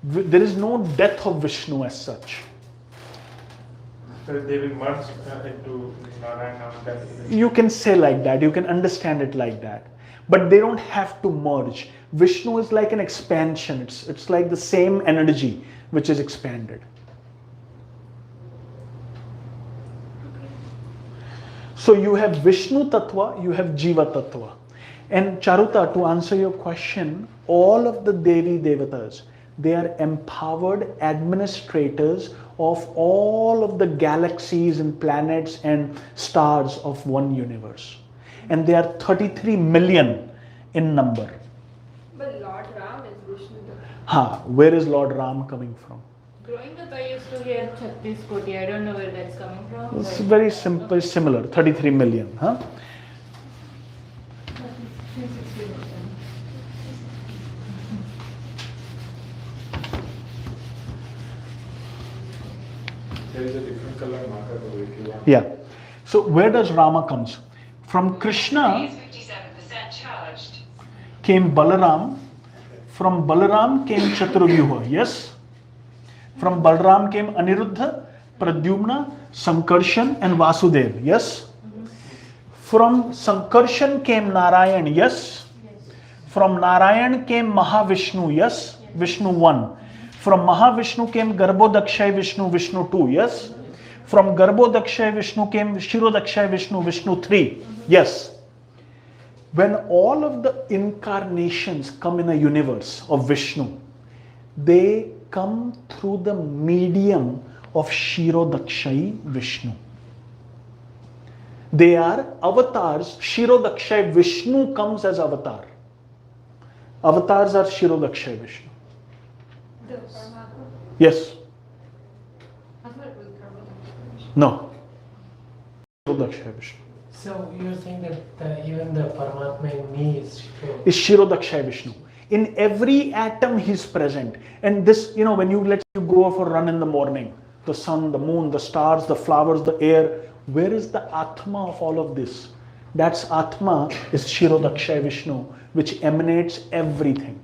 There is no death of Vishnu as such. So they will merge into Narayana. You can say like that, you can understand it like that. But they don't have to merge. Vishnu is like an expansion. It's like the same energy which is expanded. So you have Vishnu Tattva, you have Jiva Tattva. And Charuta, to answer your question, all of the Devi Devatas, they are empowered administrators of all of the galaxies and planets and stars of one universe. And they are 33 million in number. But Lord Ram is Vishnu. Where is Lord Ram coming from? Growing up, I used to hear 36 Koti. I don't know where that's coming from. It's very simple, similar, 33 million. Huh? There is a different color marker over if you want. Yeah. So where does Rama comes? From Krishna came Balaram. From Balaram came Chaturvyuha. Yes? From Balaram came Aniruddha, Pradyumna, Sankarshan and Vasudev. Yes? From Sankarshan came Narayan. Yes? From Narayan came Mahavishnu. Yes? Vishnu 1. From Mahavishnu came Garbhodakshay Vishnu, Vishnu 2. Yes? From Garbhodakshay Vishnu came Kshirodakshay Vishnu, Vishnu 3. Yes? When all of the incarnations come in a universe of Vishnu, they come through the medium of Kshirodakshay Vishnu. They are avatars. Kshirodakshay Vishnu comes as avatar. Avatars are Kshirodakshay Vishnu. The Paramatma. Yes. I thought it was Karma. No. Kshirodakshay Vishnu. So you're saying that even the Paramatma in me is Shiro. Is Kshirodakshay Vishnu. In every atom he's present. And this, when you go for a run in the morning, the sun, the moon, the stars, the flowers, the air, where is the Atma of all of this? That's Atma is Kshirodakshay Vishnu, which emanates everything.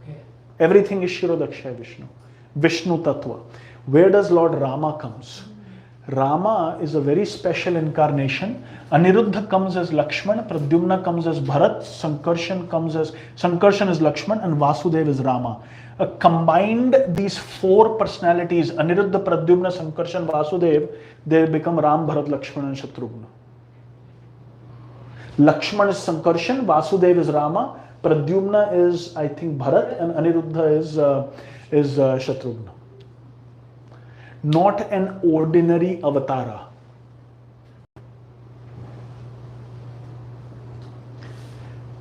Okay. Everything is Kshirodakshay Vishnu. Vishnu Tattva. Where does Lord Rama comes? Rama is a very special incarnation. Aniruddha comes as Lakshman, Pradyumna comes as Bharat, Sankarshan is Lakshman and Vasudev is Rama. Combined these four personalities, Aniruddha, Pradyumna, Sankarshan, Vasudev, they become Ram, Bharat, Lakshman and Shatrughna. Lakshman is Sankarshan, Vasudev is Rama, Pradyumna is I think Bharat and Aniruddha is Shatrughna. Not an ordinary avatara.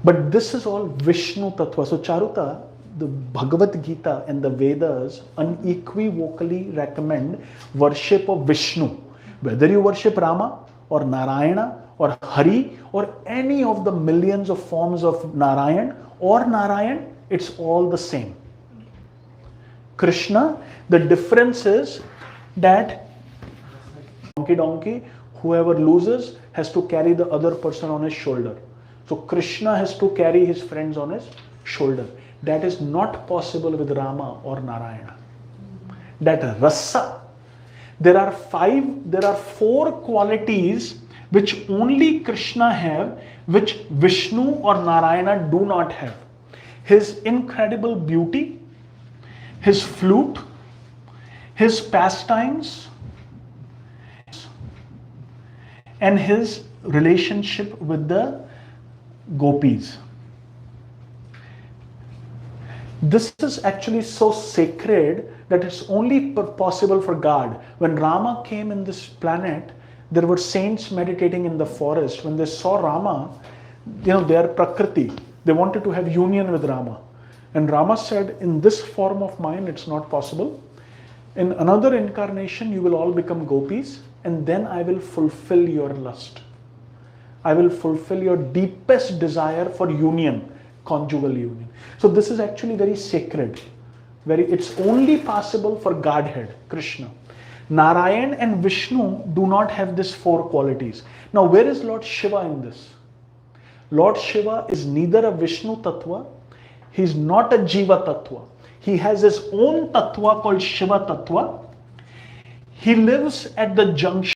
But this is all Vishnu Tattva. So Charuta, the Bhagavad Gita and the Vedas unequivocally recommend worship of Vishnu. Whether you worship Rama or Narayana or Hari or any of the millions of forms of Narayan or Narayan, it's all the same. Krishna, the difference is that donkey, whoever loses has to carry the other person on his shoulder. So Krishna has to carry his friends on his shoulder. That is not possible with Rama or Narayana. That rasa. There are four qualities which only Krishna have, which Vishnu or Narayana do not have. His incredible beauty, his flute, his pastimes, and his relationship with the gopis. This is actually so sacred that it's only possible for God. When Rama came in this planet, there were saints meditating in the forest. When they saw Rama, they are Prakriti. They wanted to have union with Rama. And Rama said, in this form of mine, it's not possible. In another incarnation, you will all become gopis, and then I will fulfill your lust. I will fulfill your deepest desire for union, conjugal union. So this is actually very sacred. It's only possible for Godhead, Krishna. Narayan and Vishnu do not have these four qualities. Now, where is Lord Shiva in this? Lord Shiva is neither a Vishnu Tattva, he is not a Jiva Tattva. He has his own Tattva called Shiva Tattva. He lives at the junction